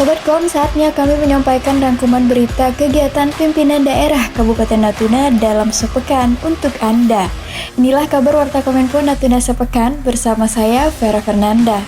Sobat Kom, saatnya kami menyampaikan rangkuman berita kegiatan pimpinan daerah Kabupaten Natuna dalam sepekan untuk Anda. Inilah kabar Warta Kominfo Natuna sepekan bersama saya, Vera Fernanda.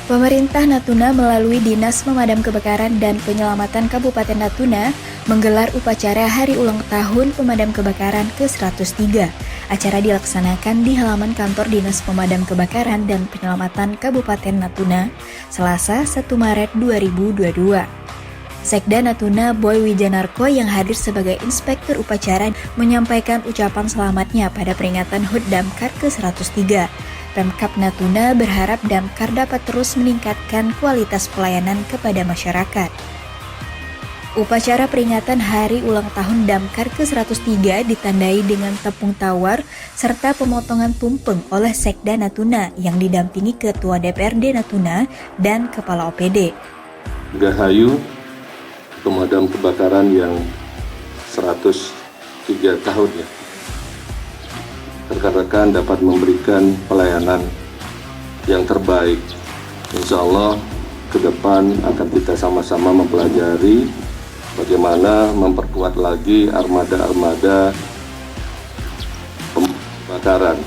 Pemerintah Natuna melalui Dinas Pemadam Kebakaran dan Penyelamatan Kabupaten Natuna menggelar upacara Hari Ulang Tahun Pemadam Kebakaran ke-103. Acara dilaksanakan di halaman kantor Dinas Pemadam Kebakaran dan Penyelamatan Kabupaten Natuna, Selasa 1 Maret 2022. Sekda Natuna Boy Wijanarko yang hadir sebagai inspektur upacara menyampaikan ucapan selamatnya pada peringatan HUT Damkar ke-103. Pemkab Natuna berharap Damkar dapat terus meningkatkan kualitas pelayanan kepada masyarakat. Upacara peringatan Hari Ulang Tahun Damkar ke-103 ditandai dengan tepung tawar serta pemotongan tumpeng oleh Sekda Natuna yang didampingi Ketua DPRD Natuna dan Kepala OPD. Gahayu Pemadam Kebakaran yang 103 tahun ya. Rekan-rekan dapat memberikan pelayanan yang terbaik. Insya Allah ke depan akan kita sama-sama mempelajari bagaimana memperkuat lagi armada-armada kebakaran.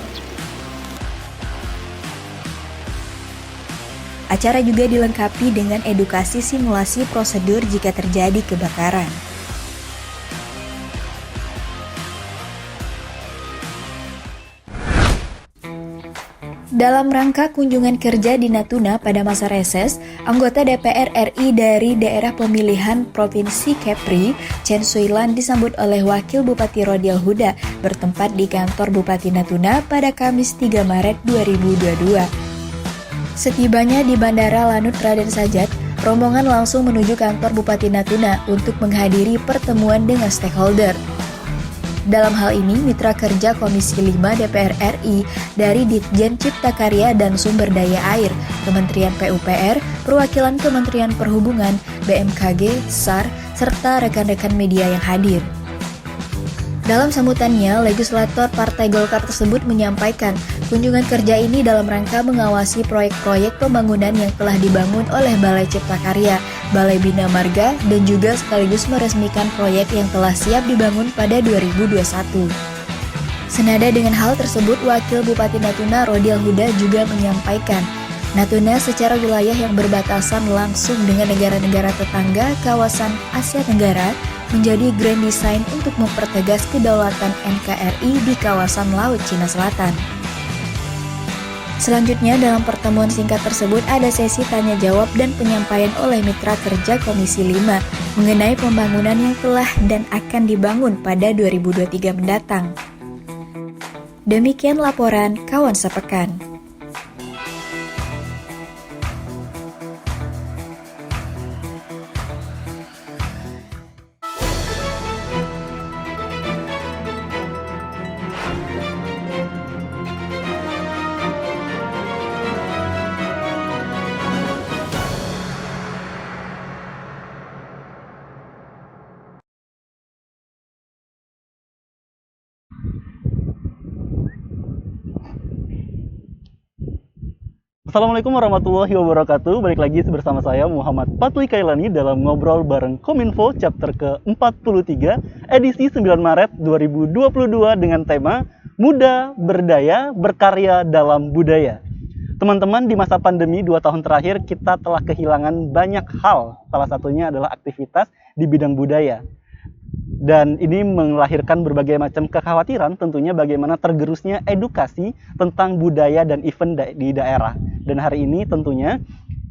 Acara juga dilengkapi dengan edukasi simulasi prosedur jika terjadi kebakaran. Dalam rangka kunjungan kerja di Natuna pada masa reses, anggota DPR RI dari daerah pemilihan Provinsi Kepri, Chen Suilan disambut oleh Wakil Bupati Rodial Huda bertempat di kantor Bupati Natuna pada Kamis 3 Maret 2022. Setibanya di Bandara Lanut Raden Sajat, rombongan langsung menuju kantor Bupati Natuna untuk menghadiri pertemuan dengan stakeholder. Dalam hal ini, mitra kerja Komisi 5 DPR RI dari Ditjen Cipta Karya dan Sumber Daya Air, Kementerian PUPR, perwakilan Kementerian Perhubungan, BMKG, SAR, serta rekan-rekan media yang hadir. Dalam sambutannya, legislator Partai Golkar tersebut menyampaikan kunjungan kerja ini dalam rangka mengawasi proyek-proyek pembangunan yang telah dibangun oleh Balai Cipta Karya, Balai Bina Marga, dan juga sekaligus meresmikan proyek yang telah siap dibangun pada 2021. Senada dengan hal tersebut, Wakil Bupati Natuna Rodial Huda juga menyampaikan, Natuna secara wilayah yang berbatasan langsung dengan negara-negara tetangga kawasan Asia Tenggara menjadi grand design untuk mempertegas kedaulatan NKRI di kawasan Laut Cina Selatan. Selanjutnya dalam pertemuan singkat tersebut ada sesi tanya jawab dan penyampaian oleh mitra kerja Komisi 5 mengenai pembangunan yang telah dan akan dibangun pada 2023 mendatang. Demikian laporan Kawan Sepekan. Assalamualaikum warahmatullahi wabarakatuh. Balik lagi bersama saya Muhammad Fatwi Kailani dalam Ngobrol Bareng Kominfo chapter ke-43 edisi 9 Maret 2022 dengan tema Muda, Berdaya, Berkarya dalam Budaya. Teman-teman, di masa pandemi 2 tahun terakhir kita telah kehilangan banyak hal. Salah satunya adalah aktivitas di bidang budaya. Dan ini melahirkan berbagai macam kekhawatiran tentunya bagaimana tergerusnya edukasi tentang budaya dan event di daerah. Dan hari ini tentunya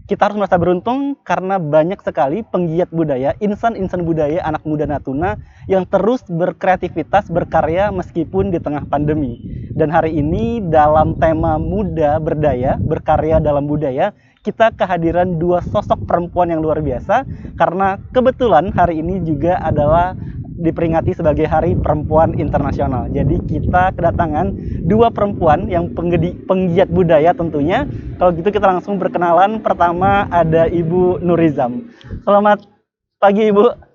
kita harus merasa beruntung karena banyak sekali penggiat budaya, insan-insan budaya anak muda Natuna yang terus berkreativitas, berkarya meskipun di tengah pandemi. Dan hari ini dalam tema Muda, Berdaya, Berkarya dalam Budaya, kita kehadiran 2 sosok perempuan yang luar biasa karena kebetulan hari ini juga adalah diperingati sebagai Hari Perempuan Internasional. Jadi kita kedatangan 2 perempuan yang penggiat budaya tentunya. Kalau gitu kita langsung berkenalan. Pertama ada Ibu Nurizam. Selamat pagi Ibu.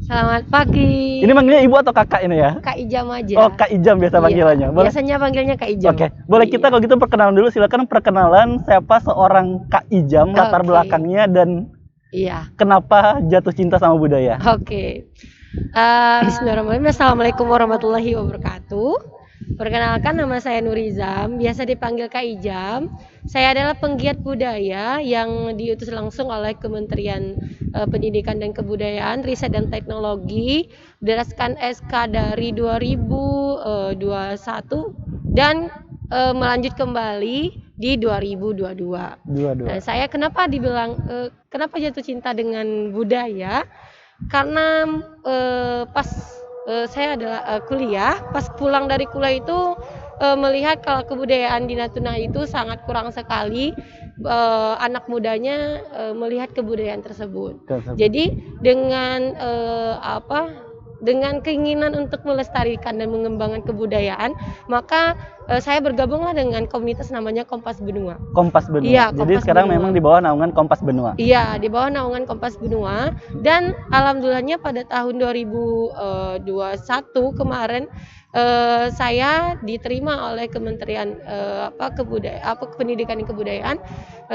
Selamat pagi. Ini manggilnya ibu atau kakak ini ya? Kak Ijam aja. Oh, Kak Ijam biasa Iya, panggilannya. Boleh? biasanya panggilnya Kak Ijam. Oke, boleh kita Iya. kalau gitu perkenalan dulu. Silakan perkenalan siapa seorang Kak Ijam, latar Oke. belakangnya dan Iya. kenapa jatuh cinta sama budaya. Oke. Bismillahirrahmanirrahim. Assalamualaikum warahmatullahi wabarakatuh. Perkenalkan, nama saya Nurizam, biasa dipanggil Kak Ijam. Saya adalah penggiat budaya yang diutus langsung oleh Kementerian Pendidikan dan Kebudayaan, Riset dan Teknologi berdasarkan SK dari 2021 dan melanjut kembali di 2022. Dua-dua. Nah, saya kenapa dibilang kenapa jatuh cinta dengan budaya? Karena pas saya adalah kuliah, pas pulang dari kuliah itu melihat kalau kebudayaan di Natuna itu sangat kurang sekali anak mudanya melihat kebudayaan tersebut. Jadi dengan dengan keinginan untuk melestarikan dan mengembangkan kebudayaan, maka saya bergabunglah dengan komunitas namanya Kompas Benua. Kompas Benua. Iya, Jadi Kompas sekarang Benua. memang di bawah naungan Kompas Benua. Iya, di bawah naungan Kompas Benua, dan alhamdulillahnya pada tahun 2021 kemarin saya diterima oleh Kementerian Pendidikan dan Kebudayaan,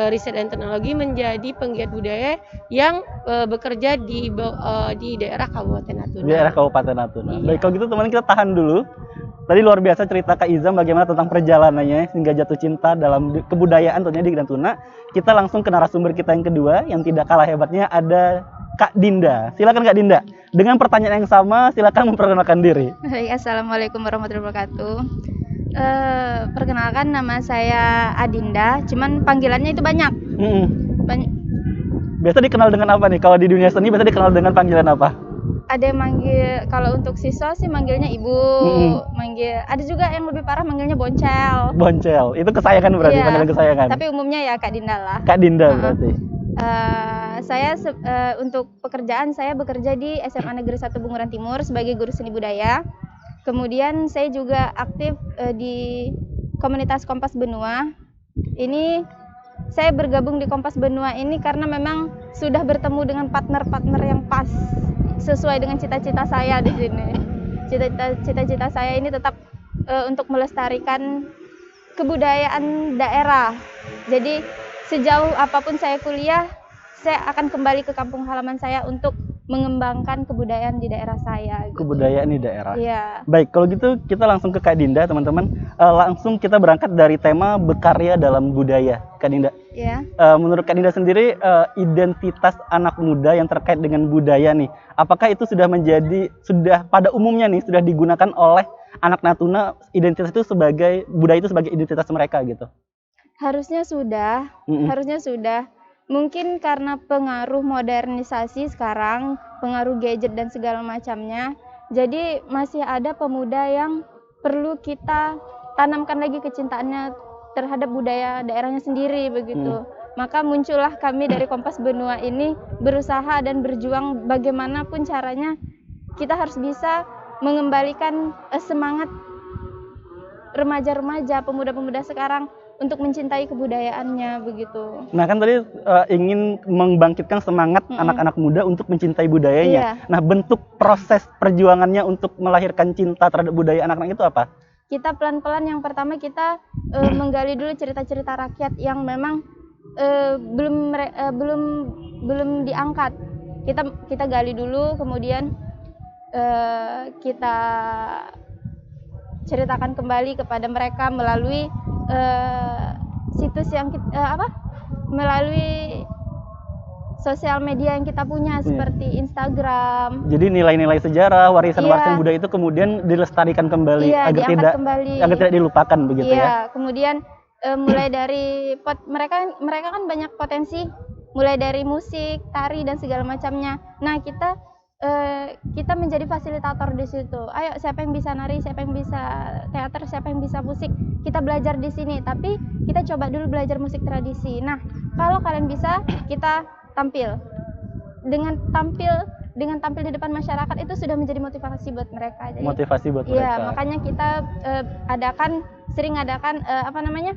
Riset dan Teknologi menjadi penggiat budaya yang bekerja di daerah Kabupaten Natuna. Di daerah Kabupaten Natuna. Iya. Baik, kalau gitu teman kita tahan dulu. Tadi luar biasa cerita Kak Izam bagaimana tentang perjalanannya hingga jatuh cinta dalam kebudayaan tentunya di Natuna. Kita langsung ke narasumber kita yang kedua yang tidak kalah hebatnya, ada Kak Dinda. Silakan Kak Dinda. Dengan pertanyaan yang sama, silakan memperkenalkan diri. Hai, Assalamualaikum warahmatullahi wabarakatuh. Perkenalkan, nama saya Adinda, cuman panggilannya itu banyak. Banyak. Biasa dikenal dengan apa nih? Kalau di dunia seni biasa dikenal dengan panggilan apa? Ada yang manggil, kalau untuk siswa sih manggilnya ibu, manggil. Ada juga yang lebih parah manggilnya boncel. Boncel. Itu kesayangan berarti, Iya, panggilan kesayangan. Tapi umumnya ya Kak Dinda lah. Kak Dinda berarti. Untuk pekerjaan saya bekerja di SMA Negeri 1 Bunguran Timur sebagai guru seni budaya. Kemudian saya juga aktif di komunitas Kompas Benua. Ini saya bergabung di Kompas Benua ini karena memang sudah bertemu dengan partner-partner yang pas sesuai dengan cita-cita saya di sini. Cita-cita saya ini tetap untuk melestarikan kebudayaan daerah. Jadi sejauh apapun saya kuliah, saya akan kembali ke kampung halaman saya untuk mengembangkan kebudayaan di daerah saya. Gitu. Kebudayaan di daerah. Iya. Baik, kalau gitu kita langsung ke Kak Dinda, teman-teman. Langsung kita berangkat dari tema berkarya dalam budaya, Kak Dinda. Iya. Menurut Kak Dinda sendiri, identitas anak muda yang terkait dengan budaya nih, apakah itu sudah pada umumnya nih sudah digunakan oleh anak Natuna, identitas itu sebagai budaya itu sebagai identitas mereka gitu? Harusnya sudah. Mungkin karena pengaruh modernisasi sekarang, pengaruh gadget dan segala macamnya, jadi masih ada pemuda yang perlu kita tanamkan lagi kecintaannya terhadap budaya daerahnya sendiri begitu. Maka muncullah kami dari Kompas Benua ini berusaha dan berjuang bagaimanapun caranya kita harus bisa mengembalikan semangat remaja-remaja, pemuda-pemuda sekarang untuk mencintai kebudayaannya begitu. Nah kan tadi ingin membangkitkan semangat anak-anak muda untuk mencintai budayanya. Iya. Nah bentuk proses perjuangannya untuk melahirkan cinta terhadap budaya anak-anak itu apa? Kita pelan-pelan, yang pertama kita menggali dulu cerita-cerita rakyat yang memang belum diangkat. Kita gali dulu, kemudian kita ceritakan kembali kepada mereka melalui situs yang melalui sosial media yang kita punya seperti Instagram. Jadi nilai-nilai sejarah, warisan-warisan Iya. budaya itu kemudian dilestarikan kembali Iya, agar diangkat tidak kembali. agar tidak dilupakan begitu Iya, ya. kemudian mulai dari mereka kan banyak potensi, mulai dari musik, tari dan segala macamnya. Nah, kita menjadi fasilitator di situ. Ayo, siapa yang bisa nari, siapa yang bisa teater, siapa yang bisa musik, kita belajar di sini. Tapi kita coba dulu belajar musik tradisi. Nah, kalau kalian bisa, kita tampil. Dengan tampil di depan masyarakat itu sudah menjadi motivasi buat mereka. Jadi, Motivasi buat iya, mereka. makanya kita sering adakan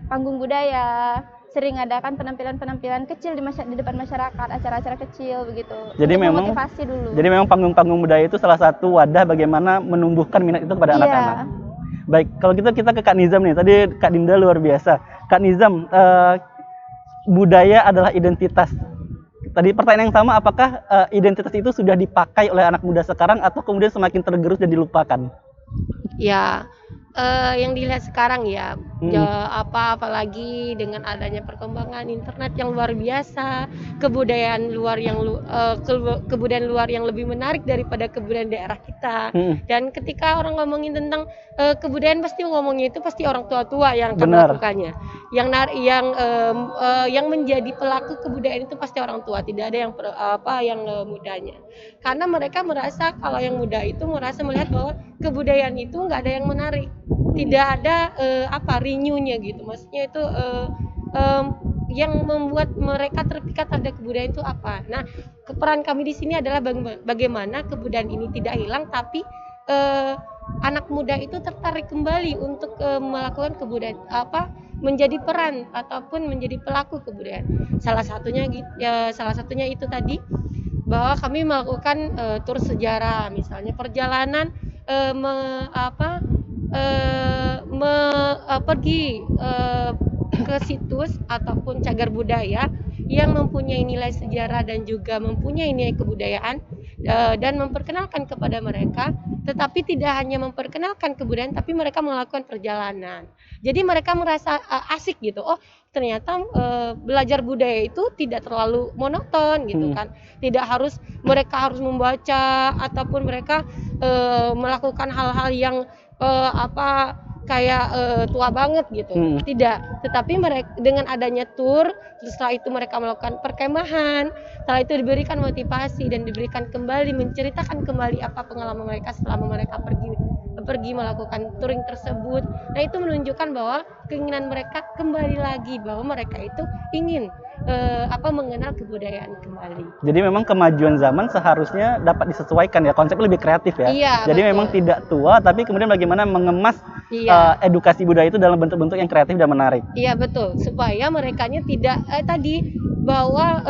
panggung budaya, sering adakan penampilan-penampilan kecil di depan masyarakat, acara-acara kecil begitu. Jadi Untuk memang memotivasi dulu. Jadi memang panggung-panggung budaya itu salah satu wadah bagaimana menumbuhkan minat itu kepada Iya. anak-anak. Baik, kalau gitu kita ke Kak Nizam nih. Tadi Kak Dinda luar biasa. Kak Nizam, budaya adalah identitas. Tadi pertanyaan yang sama, apakah identitas itu sudah dipakai oleh anak muda sekarang atau kemudian semakin tergerus dan dilupakan? Ya, yang dilihat sekarang ya, apalagi dengan adanya perkembangan internet yang luar biasa, kebudayaan luar yang lebih menarik daripada kebudayaan daerah kita. Dan ketika orang ngomongin tentang kebudayaan, pasti ngomongnya itu pasti orang tua-tua yang akan Benar. melakukannya. Yang menjadi pelaku kebudayaan itu pasti orang tua, tidak ada yang mudanya. Karena mereka merasa kalau yang muda itu merasa melihat bahwa kebudayaan itu nggak ada yang menarik, tidak ada renew-nya gitu. Maksudnya itu yang membuat mereka terpikat pada kebudayaan itu apa. Nah, peran kami di sini adalah bagaimana kebudayaan ini tidak hilang, tapi anak muda itu tertarik kembali untuk melakukan kebudayaan menjadi peran ataupun menjadi pelaku kebudayaan. Salah satunya itu tadi bahwa kami melakukan tur sejarah, misalnya perjalanan pergi ke situs ataupun cagar budaya yang mempunyai nilai sejarah dan juga mempunyai nilai kebudayaan, dan memperkenalkan kepada mereka, tetapi tidak hanya memperkenalkan kebudayaan, tapi mereka melakukan perjalanan. Jadi mereka merasa asik gitu. Oh, ternyata belajar budaya itu tidak terlalu monoton gitu kan. Tidak harus mereka harus membaca ataupun mereka melakukan hal-hal yang tua banget gitu. Tidak, tetapi mereka dengan adanya tur, setelah itu mereka melakukan perkemahan, setelah itu diberikan motivasi dan diberikan kembali, menceritakan kembali apa pengalaman mereka selama mereka pergi melakukan touring tersebut. Nah, itu menunjukkan bahwa keinginan mereka kembali lagi, bahwa mereka itu ingin mengenal kebudayaan kembali. Jadi memang kemajuan zaman seharusnya dapat disesuaikan ya, konsepnya lebih kreatif ya. Iya, jadi betul. memang tidak tua, tapi kemudian bagaimana mengemas edukasi budaya itu dalam bentuk-bentuk yang kreatif dan menarik. Iya, betul, supaya merekanya tidak bahwa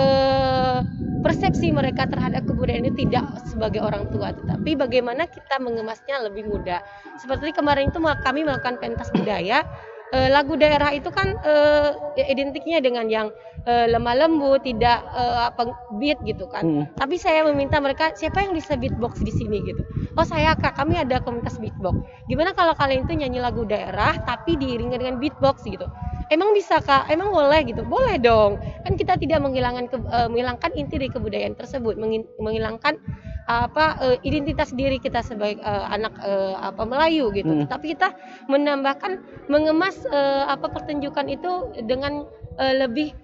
persepsi mereka terhadap kebudayaan itu tidak sebagai orang tua, tetapi bagaimana kita mengemasnya lebih mudah. Seperti kemarin itu kami melakukan pentas budaya. Lagu daerah itu kan identiknya dengan yang lemah lembut, tidak beat gitu kan. Tapi saya meminta mereka, siapa yang bisa beatbox di sini gitu. Oh, saya Kak, kami ada komunitas beatbox. Gimana kalau kalian itu nyanyi lagu daerah tapi diiringi dengan beatbox gitu. Emang bisa Kak? Emang boleh gitu? Boleh dong. Kan kita tidak menghilangkan inti dari kebudayaan tersebut, menghilangkan identitas diri kita sebagai anak Melayu gitu. Tapi kita mengemas pertunjukan itu dengan lebih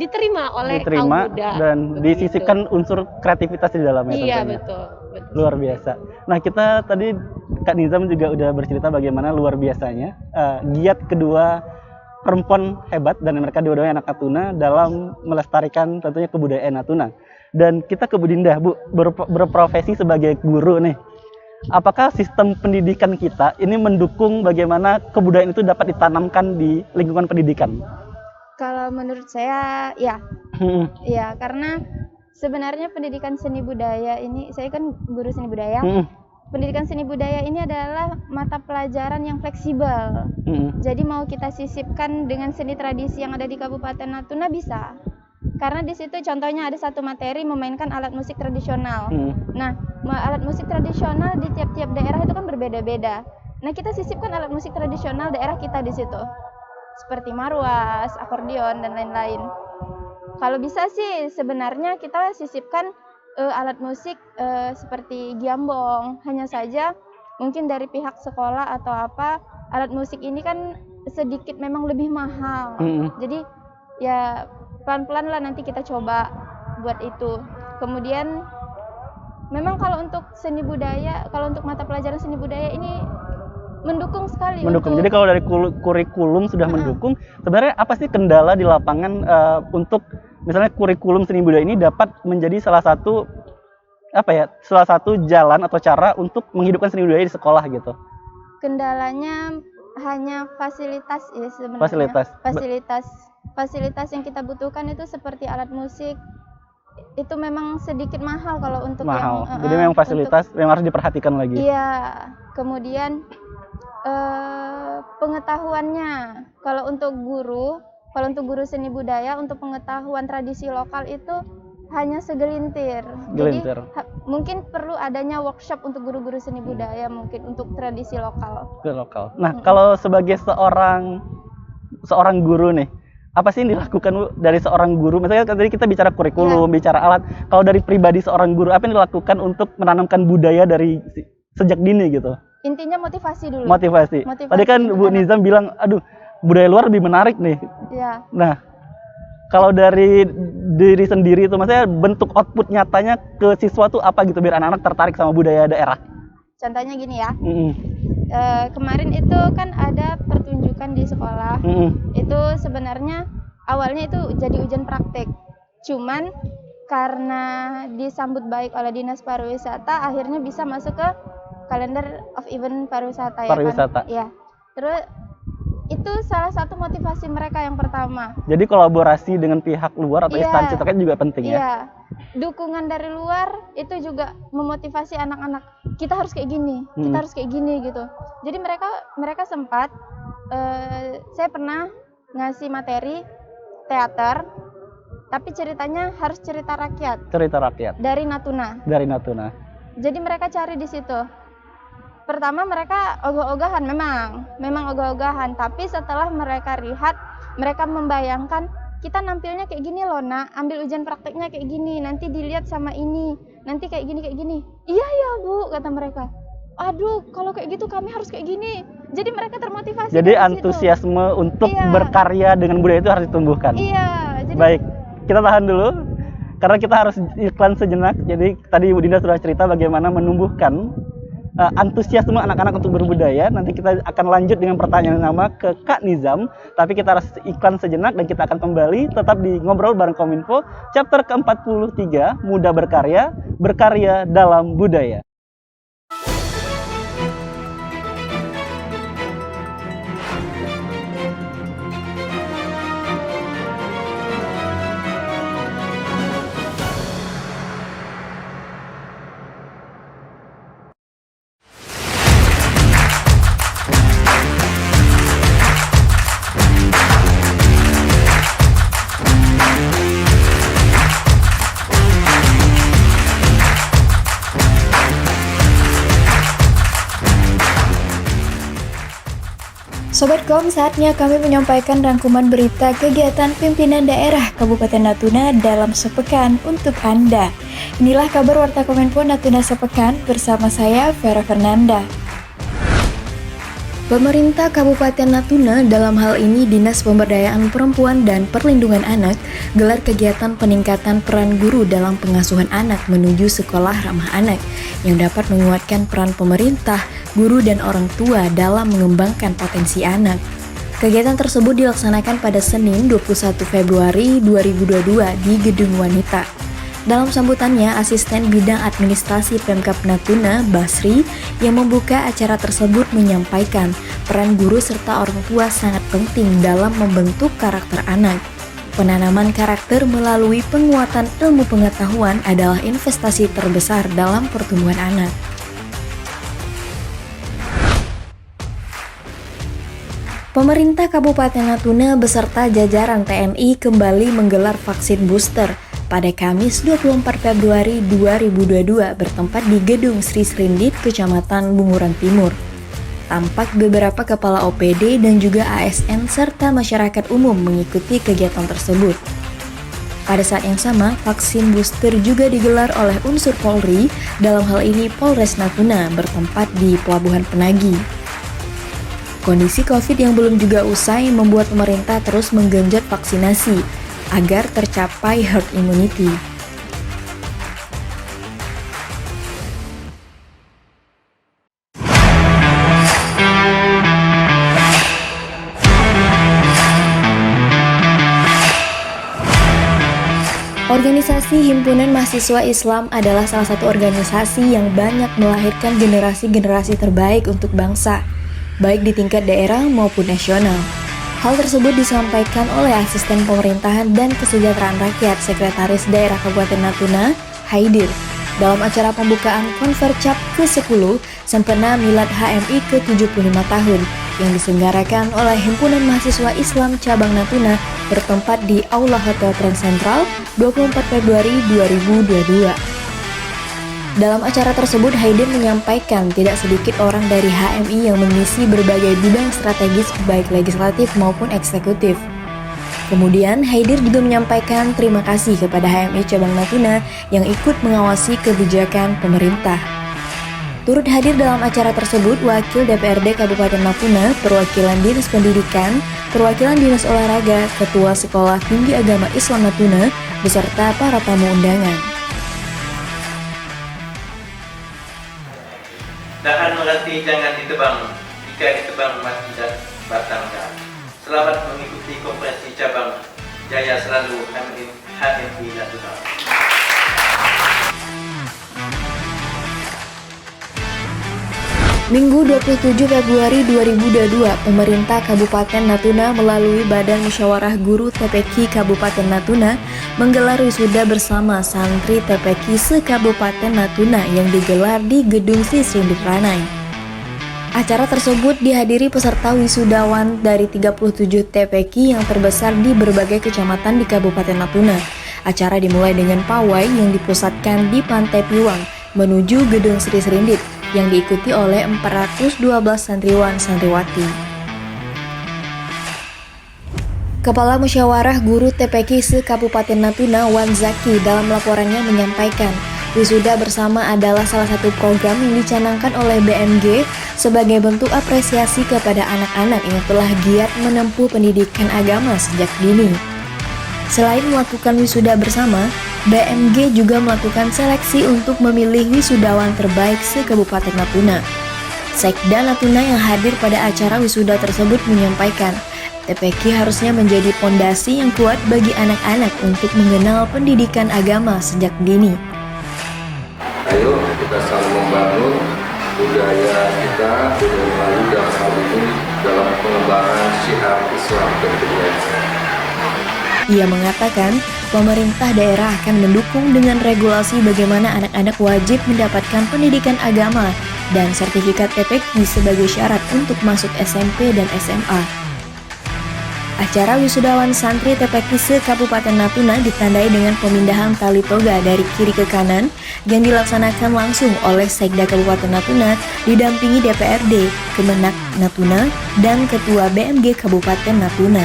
diterima oleh kaum muda dan begitu. disisipkan unsur kreativitas di dalamnya. Iya, tentunya. betul. Luar biasa. Nah, kita tadi Kak Nizam juga udah bercerita bagaimana luar biasanya giat kedua perempuan hebat, dan mereka dua-duanya anak Natuna dalam melestarikan tentunya kebudayaan Natuna. Dan kita ke Bu Dinda, Bu, berprofesi sebagai guru nih. Apakah sistem pendidikan kita ini mendukung bagaimana kebudayaan itu dapat ditanamkan di lingkungan pendidikan? Kalau menurut saya, ya. Ya, karena sebenarnya pendidikan seni budaya ini, saya kan guru seni budaya. Pendidikan seni budaya ini adalah mata pelajaran yang fleksibel. Jadi mau kita sisipkan dengan seni tradisi yang ada di Kabupaten Natuna bisa. Karena di situ contohnya ada satu materi memainkan alat musik tradisional. Nah, alat musik tradisional di tiap-tiap daerah itu kan berbeda-beda. Nah, kita sisipkan alat musik tradisional daerah kita di situ. Seperti marwas, akordeon, dan lain-lain. Kalau bisa sih sebenarnya kita sisipkan alat musik seperti giambong. Hanya saja mungkin dari pihak sekolah atau alat musik ini kan sedikit memang lebih mahal. Jadi ya pelan-pelan lah nanti kita coba buat itu. Kemudian memang kalau untuk seni budaya, kalau untuk mata pelajaran seni budaya ini mendukung sekali. Jadi kalau dari kurikulum sudah mendukung, sebenarnya apa sih kendala di lapangan untuk misalnya kurikulum seni budaya ini dapat menjadi salah satu jalan atau cara untuk menghidupkan seni budaya di sekolah gitu? Kendalanya hanya fasilitas ya sebenarnya. fasilitas yang kita butuhkan itu seperti alat musik itu memang sedikit mahal kalau untuk Mahal. yang Jadi memang fasilitas yang harus diperhatikan lagi. Iya, kemudian pengetahuannya. Kalau untuk guru seni budaya, untuk pengetahuan tradisi lokal itu hanya segelintir. Gelintir. Jadi mungkin perlu adanya workshop untuk guru-guru seni budaya, mungkin untuk tradisi lokal. Ke lokal. Nah, kalau sebagai seorang guru nih, apa sih yang dilakukan Bu, dari seorang guru? Misalnya tadi kita bicara kurikulum, bicara alat. Kalau dari pribadi seorang guru, apa yang dilakukan untuk menanamkan budaya dari sejak dini gitu? Intinya motivasi dulu. Motivasi. Tadi kan Bu Nizam bilang, aduh, budaya luar lebih menarik nih. Iya. Nah, kalau dari diri sendiri itu, maksudnya bentuk output nyatanya ke siswa tuh apa gitu, biar anak-anak tertarik sama budaya daerah? Contohnya gini ya. Mm-mm. Kemarin itu kan ada pertunjukan di sekolah. Mm-mm. Itu sebenarnya awalnya itu jadi ujian praktek. Cuman karena disambut baik oleh Dinas Pariwisata, akhirnya bisa masuk ke kalender of event pariwisata. Pariwisata. Ya. Terus itu salah satu motivasi mereka yang pertama. Jadi kolaborasi dengan pihak luar atau Iya. instansi terkait juga penting ya? Iya. Dukungan dari luar itu juga memotivasi anak-anak. Kita harus kayak gini, kita harus kayak gini gitu. Jadi mereka sempat saya pernah ngasih materi teater, tapi ceritanya harus cerita rakyat Cerita rakyat dari Natuna. dari Natuna. Jadi mereka cari di situ. Pertama mereka ogah-ogahan, memang ogah-ogahan. Tapi setelah mereka lihat, mereka membayangkan kita nampilnya kayak gini loh nak, ambil ujian prakteknya kayak gini, nanti dilihat sama ini, nanti kayak gini. Iya ya Bu, kata mereka. Aduh, kalau kayak gitu kami harus kayak gini. Jadi mereka termotivasi. Jadi dari situ. antusiasme untuk Iya. berkarya dengan budaya itu harus ditumbuhkan. Iya. Jadi, Baik, kita tahan dulu karena kita harus iklan sejenak. Jadi tadi Ibu Dinda sudah cerita bagaimana menumbuhkan antusiasme anak-anak untuk berbudaya. Nanti kita akan lanjut dengan pertanyaan yang sama ke Kak Nizam. Tapi kita harus iklan sejenak dan kita akan kembali tetap di Ngobrol Bareng Kominfo chapter ke-43, Muda Berkarya, Berkarya dalam Budaya. Sobat Kom, saatnya kami menyampaikan rangkuman berita kegiatan pimpinan daerah Kabupaten Natuna dalam sepekan untuk Anda. Inilah kabar Warta Kominfo Natuna sepekan bersama saya, Vera Fernanda. Pemerintah Kabupaten Natuna, dalam hal ini Dinas Pemberdayaan Perempuan dan Perlindungan Anak, gelar kegiatan peningkatan peran guru dalam pengasuhan anak menuju sekolah ramah anak yang dapat menguatkan peran pemerintah, guru, dan orang tua dalam mengembangkan potensi anak. Kegiatan tersebut dilaksanakan pada Senin 21 Februari 2022 di Gedung Wanita. Dalam sambutannya, Asisten Bidang Administrasi Pemkab Natuna, Basri, yang membuka acara tersebut menyampaikan peran guru serta orang tua sangat penting dalam membentuk karakter anak. Penanaman karakter melalui penguatan ilmu pengetahuan adalah investasi terbesar dalam pertumbuhan anak. Pemerintah Kabupaten Natuna beserta jajaran TNI kembali menggelar vaksin booster pada Kamis 24 Februari 2022 bertempat di Gedung Sri Srindit, Kecamatan Bunguran Timur. Tampak beberapa kepala OPD dan juga ASN serta masyarakat umum mengikuti kegiatan tersebut. Pada saat yang sama, vaksin booster juga digelar oleh unsur Polri, dalam hal ini Polres Natuna bertempat di Pelabuhan Penagi. Kondisi COVID yang belum juga usai membuat pemerintah terus menggenjot vaksinasi agar tercapai herd immunity. Organisasi Himpunan Mahasiswa Islam adalah salah satu organisasi yang banyak melahirkan generasi-generasi terbaik untuk bangsa, baik di tingkat daerah maupun nasional. Hal tersebut disampaikan oleh Asisten Pemerintahan dan Kesejahteraan Rakyat Sekretaris Daerah Kabupaten Natuna, Haidir, dalam acara pembukaan Konvercap ke-10 sempena Milad HMI ke-75 tahun yang diselenggarakan oleh Himpunan Mahasiswa Islam Cabang Natuna bertempat di Aula Hotel Trans Central 24 Februari 2022. Dalam acara tersebut, Haidir menyampaikan tidak sedikit orang dari HMI yang mengisi berbagai bidang strategis baik legislatif maupun eksekutif. Kemudian, Haidir juga menyampaikan terima kasih kepada HMI Cabang Natuna yang ikut mengawasi kebijakan pemerintah. Turut hadir dalam acara tersebut Wakil DPRD Kabupaten Natuna, Perwakilan Dinas Pendidikan, Perwakilan Dinas Olahraga, Ketua Sekolah Tinggi Agama Islam Natuna, beserta para tamu undangan. Dahan melati jangan ditebang, jika ditebang mati dan batangnya. Selamat mengikuti konferensi cabang. Jaya selalu HMI Natuna. Minggu 27 Februari 2022, pemerintah Kabupaten Natuna melalui Badan Musyawarah Guru TPQ Kabupaten Natuna menggelar wisuda bersama santri TPQ se-Kabupaten Natuna yang digelar di Gedung Sisrindit Ranai. Acara tersebut dihadiri peserta wisudawan dari 37 TPQ yang terbesar di berbagai kecamatan di Kabupaten Natuna. Acara dimulai dengan pawai yang dipusatkan di Pantai Piwang menuju Gedung Sri Serindit yang diikuti oleh 412 santriwan santriwati. Kepala Musyawarah Guru TPQ se-Kabupaten Natuna Wan Zaki dalam laporannya menyampaikan, wisuda bersama adalah salah satu program yang dicanangkan oleh BMG sebagai bentuk apresiasi kepada anak-anak yang telah giat menempuh pendidikan agama sejak dini. Selain melakukan wisuda bersama, BMG juga melakukan seleksi untuk memilih wisudawan terbaik se-Kabupaten Natuna. Sekda Natuna yang hadir pada acara wisuda tersebut menyampaikan, TPQ harusnya menjadi pondasi yang kuat bagi anak-anak untuk mengenal pendidikan agama sejak dini. Ayo kita saling membangun budaya kita, budaya Melayu dalam hal ini dalam pengembangan syiar Islam tentunya. Ia mengatakan, pemerintah daerah akan mendukung dengan regulasi bagaimana anak-anak wajib mendapatkan pendidikan agama dan sertifikat TPQ sebagai syarat untuk masuk SMP dan SMA. Acara wisudawan santri TPQ se-Kabupaten Natuna ditandai dengan pemindahan tali toga dari kiri ke kanan yang dilaksanakan langsung oleh Sekda Kabupaten Natuna didampingi DPRD, Kemenak Natuna, dan Ketua BMG Kabupaten Natuna.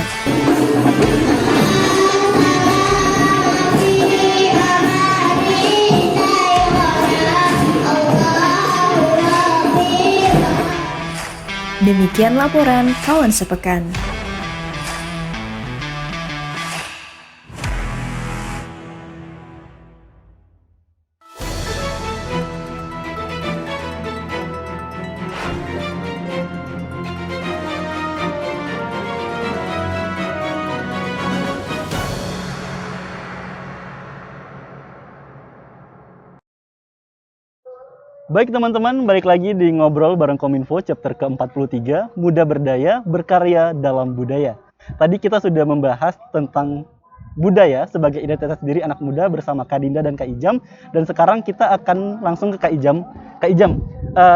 Demikian laporan kawan sepekan. Baik teman-teman, balik lagi di Ngobrol bareng Kominfo chapter ke-43, Muda Berdaya, Berkarya dalam Budaya. Tadi kita sudah membahas tentang budaya sebagai identitas diri anak muda bersama Kak Dinda dan Kak Ijam. Dan sekarang kita akan langsung ke Kak Ijam. Kak Ijam,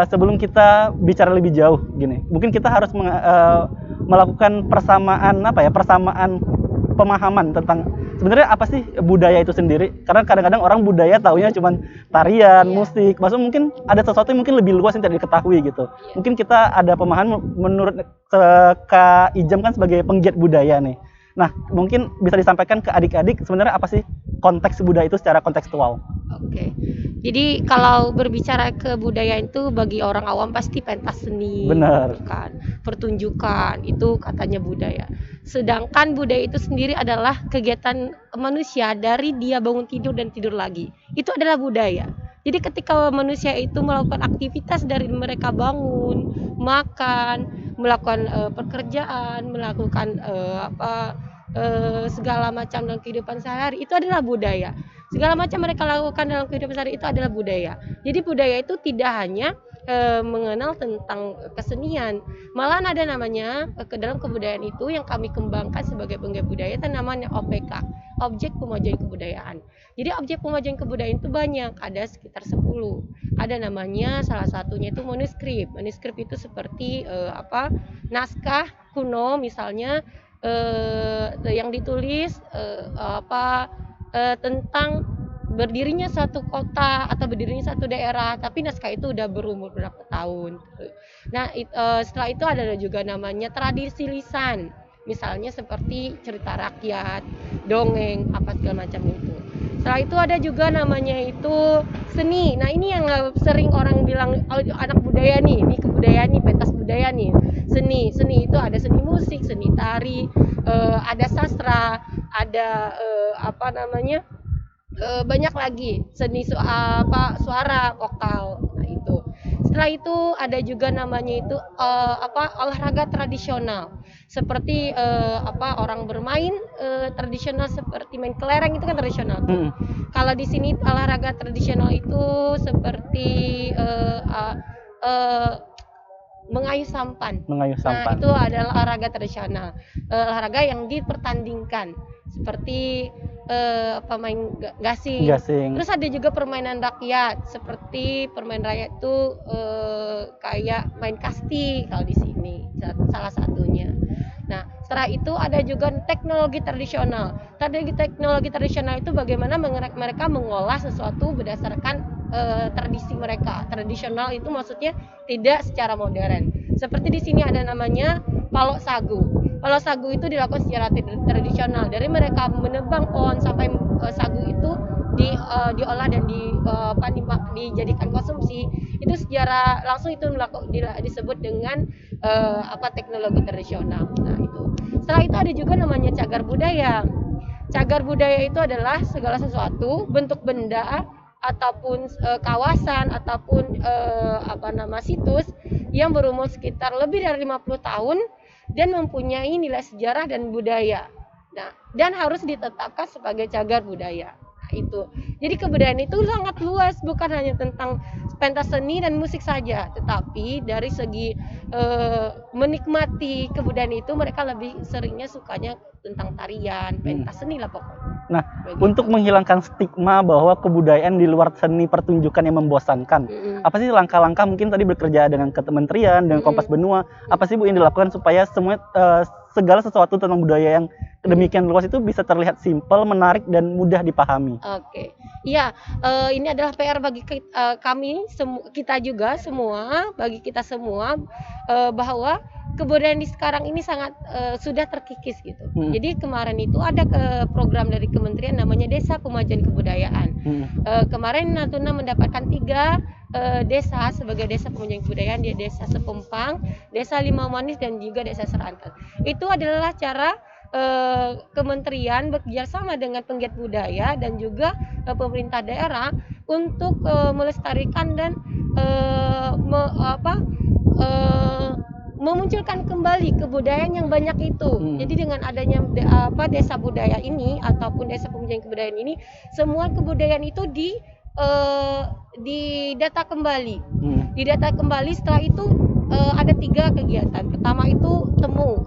sebelum kita bicara lebih jauh, gini, mungkin kita harus melakukan persamaan pemahaman tentang sebenarnya apa sih budaya itu sendiri? Karena kadang-kadang orang budaya taunya cuma tarian, musik. Maksudnya mungkin ada sesuatu yang mungkin lebih luas yang tidak diketahui gitu. Mungkin kita ada pemahaman menurut Kak Ijam kan sebagai penggiat budaya nih. Nah, mungkin bisa disampaikan ke adik-adik sebenarnya apa sih konteks budaya itu secara kontekstual? Oke. Jadi kalau berbicara kebudayaan itu bagi orang awam pasti pentas seni, Benar. kan, pertunjukan itu katanya budaya. Sedangkan budaya itu sendiri adalah kegiatan manusia dari dia bangun tidur dan tidur lagi. Itu adalah budaya. Jadi ketika manusia itu melakukan aktivitas dari mereka bangun, makan, melakukan pekerjaan, melakukan segala macam dalam kehidupan sehari-hari, itu adalah budaya. Segala macam mereka lakukan dalam kehidupan sehari itu adalah budaya. Jadi budaya itu tidak hanya mengenal tentang kesenian. Malahan ada namanya ke dalam kebudayaan itu yang kami kembangkan sebagai penggiat budaya itu namanya OPK, objek pemajuan kebudayaan. Jadi objek pemajuan kebudayaan itu banyak, ada sekitar 10. Ada namanya salah satunya itu manuskrip. Manuskrip itu seperti naskah kuno misalnya yang ditulis tentang berdirinya suatu kota atau berdirinya satu daerah, tapi naskah itu udah berumur berapa tahun. Nah, setelah itu ada juga namanya tradisi lisan, misalnya seperti cerita rakyat, dongeng, apa segala macam itu. Setelah itu ada juga namanya itu seni. Nah, ini yang sering orang bilang anak budaya nih, ini kebudayaan nih, pentas budaya nih. Seni itu ada seni musik, seni tari, ada sastra, ada banyak lagi seni suara vokal. Nah, itu setelah itu ada juga namanya itu olahraga tradisional seperti orang bermain tradisional seperti main kelereng, itu kan tradisional tuh. Kalau di sini olahraga tradisional itu seperti mengayuh sampan. Nah, itu adalah olahraga tradisional, olahraga yang dipertandingkan seperti main gasing. Terus ada juga permainan rakyat seperti permainan rakyat itu kayak main kasti kalau di sini salah satunya. Nah, setelah itu ada juga teknologi tradisional. Teknologi tradisional itu bagaimana mereka mengolah sesuatu berdasarkan tradisi mereka. Tradisional itu maksudnya tidak secara modern. Seperti di sini ada namanya palok sagu. Palok sagu itu dilakukan secara tradisional. Dari mereka menebang pohon sampai sagu itu diolah dan dijadikan konsumsi, itu secara langsung itu disebut dengan teknologi tradisional. Nah, itu. Setelah itu ada juga namanya cagar budaya. Cagar budaya itu adalah segala sesuatu, bentuk benda ataupun kawasan ataupun situs yang berumur sekitar lebih dari 50 tahun dan mempunyai nilai sejarah dan budaya. Nah, dan harus ditetapkan sebagai cagar budaya. Nah, itu. Jadi kebudayaan itu sangat luas, bukan hanya tentang pentas seni dan musik saja, tetapi dari segi menikmati kebudayaan itu mereka lebih seringnya sukanya tentang tarian, pentas seni lah pokoknya. Nah, begitu. Untuk menghilangkan stigma bahwa kebudayaan di luar seni pertunjukan yang membosankan, apa sih langkah-langkah mungkin tadi bekerja dengan kementerian, dengan Kompas Benua, apa sih Bu yang dilakukan supaya segala sesuatu tentang budaya yang demikian luas itu bisa terlihat simpel, menarik, dan mudah dipahami? Oke. Iya, ini adalah PR bagi kita juga semua, bagi kita semua, bahwa kebudayaan di sekarang ini sangat sudah terkikis gitu. Jadi kemarin itu ada program dari kementerian namanya Desa Pemajuan Kebudayaan. Kemarin Natuna mendapatkan 3 desa sebagai desa pemajuan kebudayaan, di Desa Sepempang, Desa Limau Manis, dan juga Desa Serantan. Itu adalah cara kementerian bekerjasama dengan penggiat budaya dan juga pemerintah daerah untuk melestarikan dan memunculkan kembali kebudayaan yang banyak itu. Jadi dengan adanya desa budaya ini ataupun desa pemajuan kebudayaan ini, semua kebudayaan itu didata kembali. Didata kembali. Setelah itu ada 3 kegiatan. Pertama itu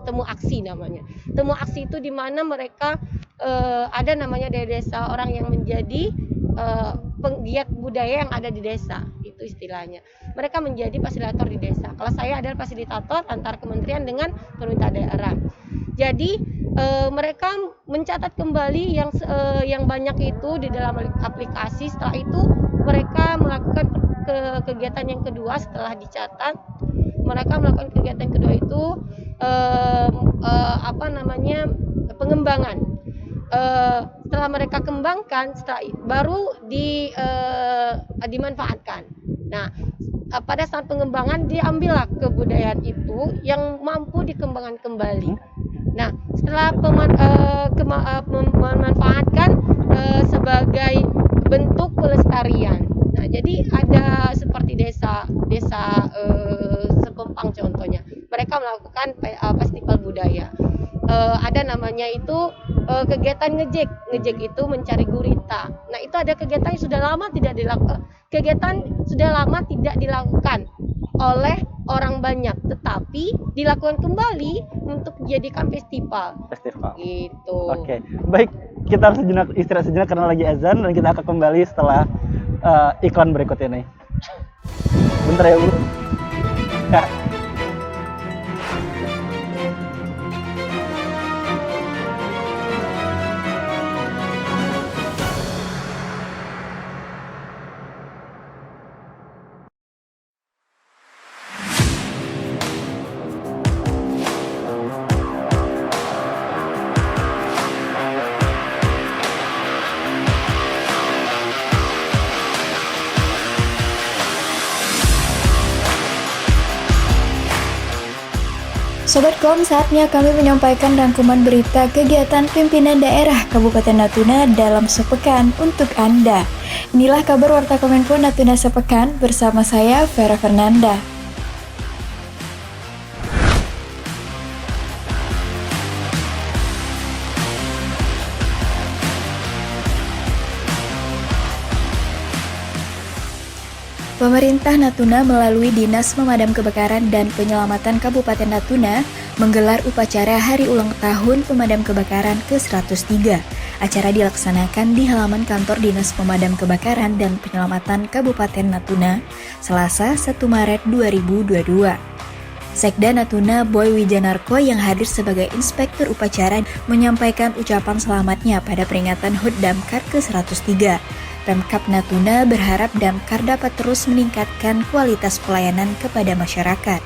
temu aksi namanya. Temu aksi itu di mana mereka ada namanya dari desa orang yang menjadi penggiat budaya yang ada di desa, itu istilahnya. Mereka menjadi fasilitator di desa. Kalau saya adalah fasilitator antara kementerian dengan pemerintah daerah. Jadi mereka mencatat kembali yang banyak itu di dalam aplikasi. Setelah itu mereka melakukan kegiatan yang kedua. Setelah dicatat, mereka melakukan kegiatan kedua itu pengembangan. Setelah mereka kembangkan, baru dimanfaatkan. Nah, pada saat pengembangan diambillah kebudayaan itu yang mampu dikembangkan kembali. Nah, setelah memanfaatkan sebagai bentuk pelestarian. Nah, jadi ada seperti desa Sepempang contohnya. Mereka melakukan festival budaya. ada namanya itu kegiatan ngejek. Ngejek itu mencari gurita. Nah, itu ada kegiatan yang sudah lama tidak dilakukan. Kegiatan sudah lama tidak dilakukan oleh orang banyak, tetapi dilakukan kembali untuk dijadikan festival. Gitu. Oke, baik, kita harus istirahat sejenak karena lagi azan, dan kita akan kembali setelah iklan berikut ini. Bentar ya Bu. Ya. Sobat Kom, saatnya kami menyampaikan rangkuman berita kegiatan pimpinan daerah Kabupaten Natuna dalam sepekan untuk Anda. Inilah kabar Warta Kominfo Natuna sepekan bersama saya, Vera Fernanda. Pemerintah Natuna melalui Dinas Pemadam Kebakaran dan Penyelamatan Kabupaten Natuna menggelar upacara Hari Ulang Tahun Pemadam Kebakaran ke-103. Acara dilaksanakan di halaman kantor Dinas Pemadam Kebakaran dan Penyelamatan Kabupaten Natuna, Selasa 1 Maret 2022. Sekda Natuna Boy Wijanarko yang hadir sebagai inspektur upacara menyampaikan ucapan selamatnya pada peringatan HUT Damkar ke-103. Pemkab Natuna berharap Damkar dapat terus meningkatkan kualitas pelayanan kepada masyarakat.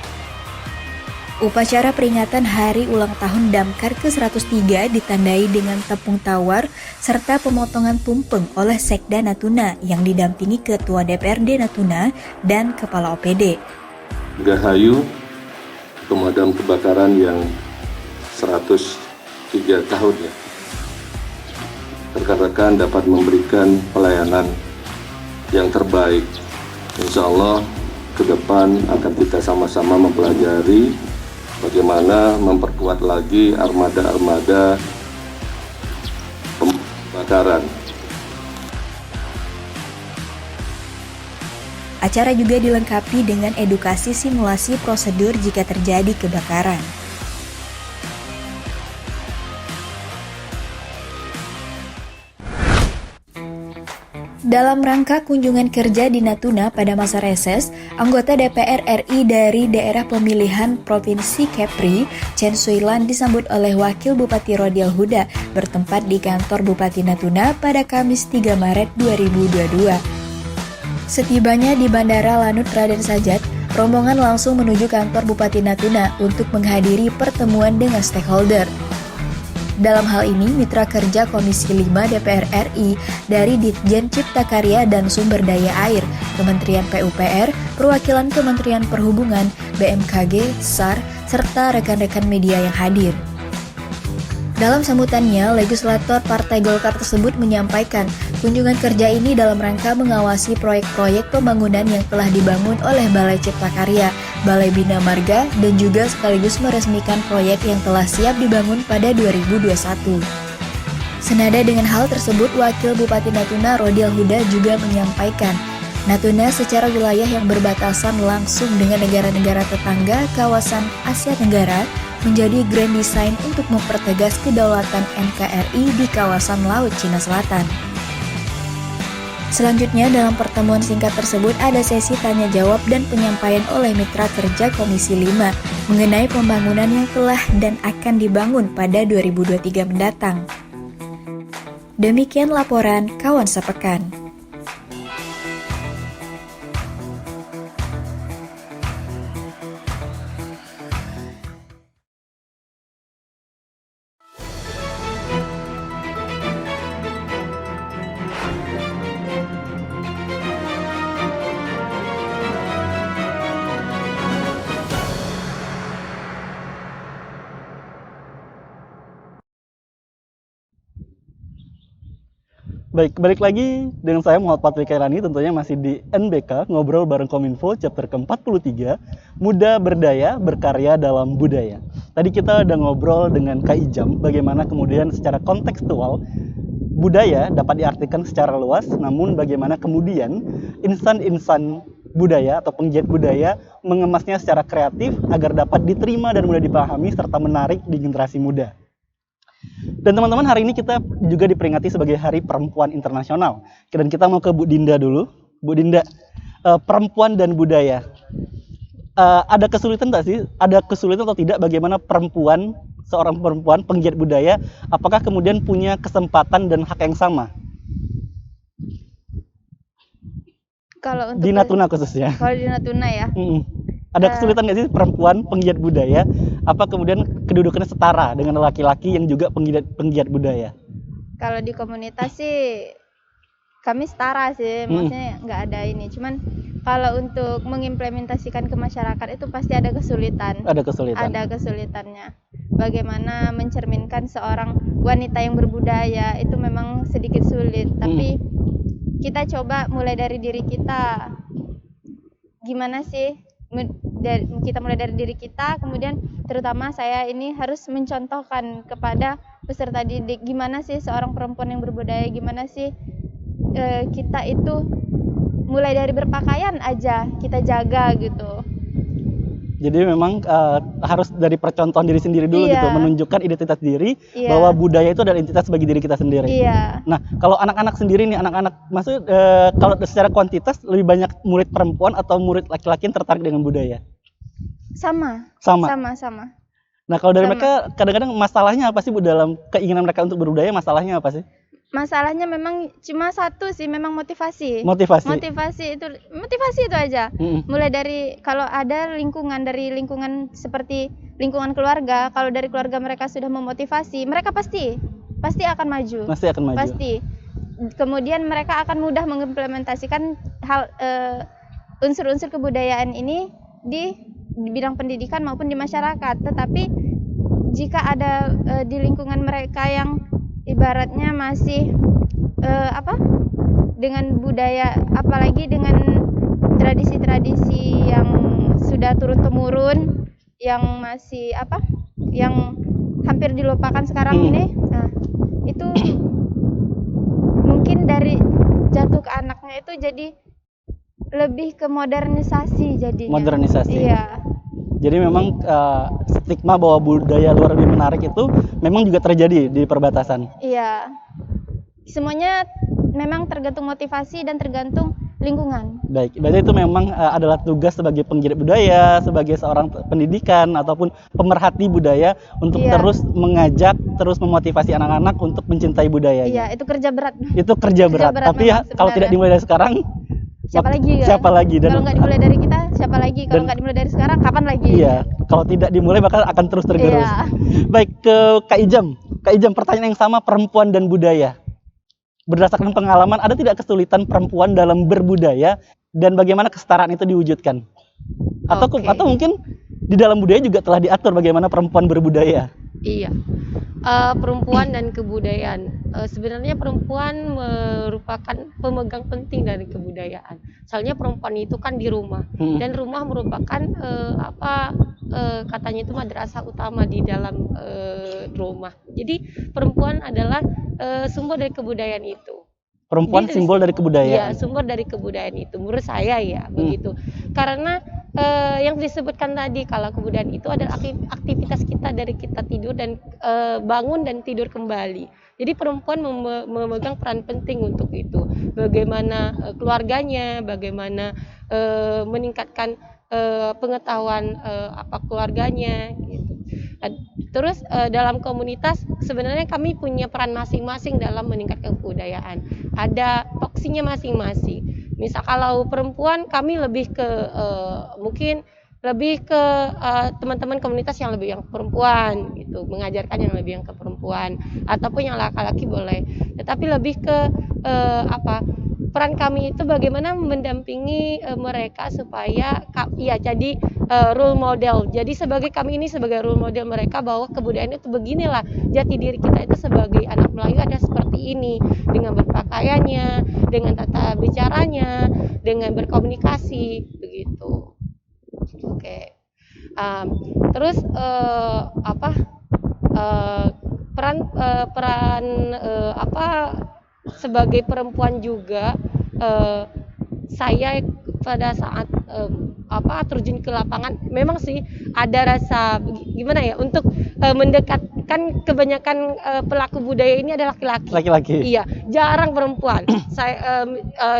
Upacara peringatan Hari Ulang Tahun Damkar ke-103 ditandai dengan tepung tawar serta pemotongan tumpeng oleh Sekda Natuna yang didampingi Ketua DPRD Natuna dan Kepala OPD. Gahayu pemadam kebakaran yang 103 tahun ya. Rekan-rekan dapat memberikan pelayanan yang terbaik. Insya Allah ke depan akan kita sama-sama mempelajari bagaimana memperkuat lagi armada-armada kebakaran. Acara juga dilengkapi dengan edukasi simulasi prosedur jika terjadi kebakaran. Dalam rangka kunjungan kerja di Natuna pada masa reses, anggota DPR RI dari daerah pemilihan Provinsi Kepri, Chen Suilan disambut oleh Wakil Bupati Rodial Huda bertempat di kantor Bupati Natuna pada Kamis 3 Maret 2022. Setibanya di Bandara Lanut Raden Sajat, rombongan langsung menuju kantor Bupati Natuna untuk menghadiri pertemuan dengan stakeholder. Dalam hal ini, mitra kerja Komisi 5 DPR RI dari Ditjen Cipta Karya dan Sumber Daya Air, Kementerian PUPR, perwakilan Kementerian Perhubungan, BMKG, SAR, serta rekan-rekan media yang hadir. Dalam sambutannya, legislator Partai Golkar tersebut menyampaikan kunjungan kerja ini dalam rangka mengawasi proyek-proyek pembangunan yang telah dibangun oleh Balai Cipta Karya, Balai Bina Marga, dan juga sekaligus meresmikan proyek yang telah siap dibangun pada 2021. Senada dengan hal tersebut, Wakil Bupati Natuna Rodial Huda juga menyampaikan, Natuna secara wilayah yang berbatasan langsung dengan negara-negara tetangga kawasan Asia Tenggara menjadi grand design untuk mempertegas kedaulatan NKRI di kawasan Laut Cina Selatan. Selanjutnya dalam pertemuan singkat tersebut ada sesi tanya jawab dan penyampaian oleh mitra kerja Komisi 5 mengenai pembangunan yang telah dan akan dibangun pada 2023 mendatang. Demikian laporan Kawan Sepekan. Baik, balik lagi dengan saya Muhammad Patwi Kailani, tentunya masih di NBK, Ngobrol Bareng Kominfo, chapter ke-43, Muda Berdaya, Berkarya dalam Budaya. Tadi kita udah ngobrol dengan Kak Ijam bagaimana kemudian secara kontekstual budaya dapat diartikan secara luas, namun bagaimana kemudian insan-insan budaya atau penggiat budaya mengemasnya secara kreatif agar dapat diterima dan mudah dipahami serta menarik di generasi muda. Dan teman-teman, hari ini kita juga diperingati sebagai Hari Perempuan Internasional. Dan kita mau ke Bu Dinda dulu. Bu Dinda, perempuan dan budaya. Ada kesulitan nggak sih? Ada kesulitan atau tidak bagaimana seorang perempuan penggiat budaya, apakah kemudian punya kesempatan dan hak yang sama? Kalau untuk Di Natuna khususnya. kalau di Natuna ya, Ada kesulitan nggak sih perempuan penggiat budaya? Apa kemudian kedudukannya setara dengan laki-laki yang juga penggiat budaya? kalau di komunitas sih kami setara sih, maksudnya nggak ada ini. Cuman kalau untuk mengimplementasikan ke masyarakat itu pasti ada kesulitan. Ada kesulitan. Ada kesulitannya. Bagaimana mencerminkan seorang wanita yang berbudaya itu memang sedikit sulit, tapi kita coba mulai dari diri kita. Gimana sih? Kita mulai dari diri kita, kemudian terutama saya ini harus mencontohkan kepada peserta didik gimana sih seorang perempuan yang berbudaya, gimana sih kita itu mulai dari berpakaian aja kita jaga gitu. Jadi memang harus dari percontohan diri sendiri dulu Iya. gitu, menunjukkan identitas diri Iya. bahwa budaya itu adalah identitas bagi diri kita sendiri. Iya. Nah, kalau anak-anak sendiri nih, maksud kalau secara kuantitas lebih banyak murid perempuan atau murid laki-laki yang tertarik dengan budaya? Sama. Nah, kalau dari Sama. mereka kadang-kadang masalahnya apa sih Bu dalam keinginan mereka untuk berbudaya? Masalahnya apa sih? Masalahnya memang cuma satu sih, memang motivasi. Motivasi. Motivasi itu aja. Mulai dari kalau ada dari lingkungan seperti lingkungan keluarga, kalau dari keluarga mereka sudah memotivasi, mereka pasti akan maju. Pasti akan maju. Pasti. Kemudian mereka akan mudah mengimplementasikan hal unsur-unsur kebudayaan ini di bidang pendidikan maupun di masyarakat. Tetapi jika ada di lingkungan mereka yang ibaratnya masih dengan budaya, apalagi dengan tradisi-tradisi yang sudah turun-temurun, yang masih yang hampir dilupakan sekarang ini, nah itu mungkin dari jatuh ke anaknya itu jadi lebih ke modernisasi jadinya. Modernisasi. Iya. Jadi memang stigma bahwa budaya luar lebih menarik itu memang juga terjadi di perbatasan. Iya. Semuanya memang tergantung motivasi dan tergantung lingkungan. Baik, berarti itu memang adalah tugas sebagai penggiat budaya, sebagai seorang pendidikan ataupun pemerhati budaya untuk Iya. terus mengajak, terus memotivasi anak-anak untuk mencintai budaya. Iya, itu kerja berat. Itu kerja berat. Tapi memang kalau tidak sebenarnya. dimulai dari sekarang, Siapa lagi? Kan? siapa lagi? Kalau nggak dimulai dari kita, siapa lagi? Kalau nggak dimulai dari sekarang, kapan lagi? Iya, kalau tidak dimulai bakal akan terus tergerus. Iya. Baik, ke Kak Ijam. Kak Ijam, pertanyaan yang sama, perempuan dan budaya. Berdasarkan pengalaman, ada tidak kesulitan perempuan dalam berbudaya dan bagaimana kesetaraan itu diwujudkan? Atau Oke. atau mungkin di dalam budaya juga telah diatur bagaimana perempuan berbudaya? Iya. Perempuan dan kebudayaan. Sebenarnya perempuan merupakan pemegang penting dari kebudayaan. Soalnya perempuan itu kan di rumah, dan rumah merupakan katanya itu madrasah utama di dalam rumah. Jadi perempuan adalah sumber dari kebudayaan itu. Perempuan Jadi simbol dari Iya, kebudayaan. sumber dari kebudayaan itu. Menurut saya ya begitu. Karena yang disebutkan tadi kalau kebudayaan itu adalah aktivitas kita dari kita tidur dan bangun dan tidur kembali. Jadi perempuan memegang peran penting untuk itu. Bagaimana keluarganya, bagaimana meningkatkan pengetahuan keluarganya gitu. Terus dalam komunitas sebenarnya kami punya peran masing-masing dalam meningkatkan kebudayaan. Ada toksinya masing-masing. Misal kalau perempuan kami lebih ke mungkin lebih ke teman-teman komunitas yang lebih yang perempuan gitu, mengajarkan yang lebih yang ke perempuan, ataupun yang laki-laki boleh. Tetapi lebih ke peran kami itu bagaimana mendampingi mereka supaya jadi role model. Jadi sebagai kami ini sebagai role model mereka bahwa kebudayaan itu beginilah, jati diri kita itu sebagai anak Melayu ada seperti ini, dengan berpakaiannya, dengan tata bicaranya, dengan berkomunikasi begitu. Oke. Terus apa peran sebagai perempuan juga, saya pada saat terjun ke lapangan memang sih ada rasa gimana ya untuk mendekatkan kebanyakan pelaku budaya ini adalah laki-laki. Laki-laki. Iya, jarang perempuan. Saya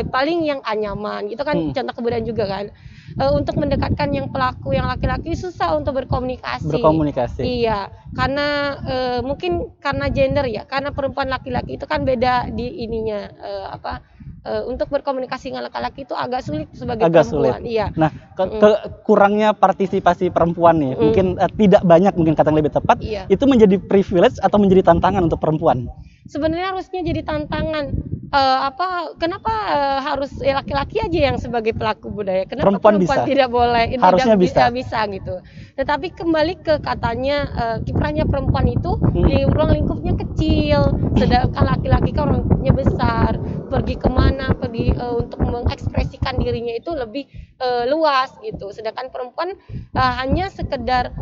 paling yang anyaman gitu kan, contoh kebudayaan juga kan. Untuk mendekatkan yang pelaku yang laki-laki susah untuk berkomunikasi. Iya, karena mungkin karena gender ya, karena perempuan laki-laki itu kan beda di ininya untuk berkomunikasi dengan laki-laki itu agak sulit sebagai perempuan. Sulit. Iya. Nah, kurangnya partisipasi perempuan nih, mungkin tidak banyak, mungkin kata yang lebih tepat, Iya. itu menjadi privilege atau menjadi tantangan untuk perempuan? Sebenarnya harusnya jadi tantangan. Kenapa harus laki-laki aja yang sebagai pelaku budaya? Kenapa Perempuan perempuan bisa? tidak boleh? Harusnya tidak bisa. bisa gitu. Tetapi kembali ke katanya kiprahnya perempuan itu di ruang lingkupnya kecil, sedangkan laki-laki kan ruang lingkupnya besar. Pergi kemana? Pergi untuk mengekspresikan dirinya itu lebih luas gitu. Sedangkan perempuan hanya sekedar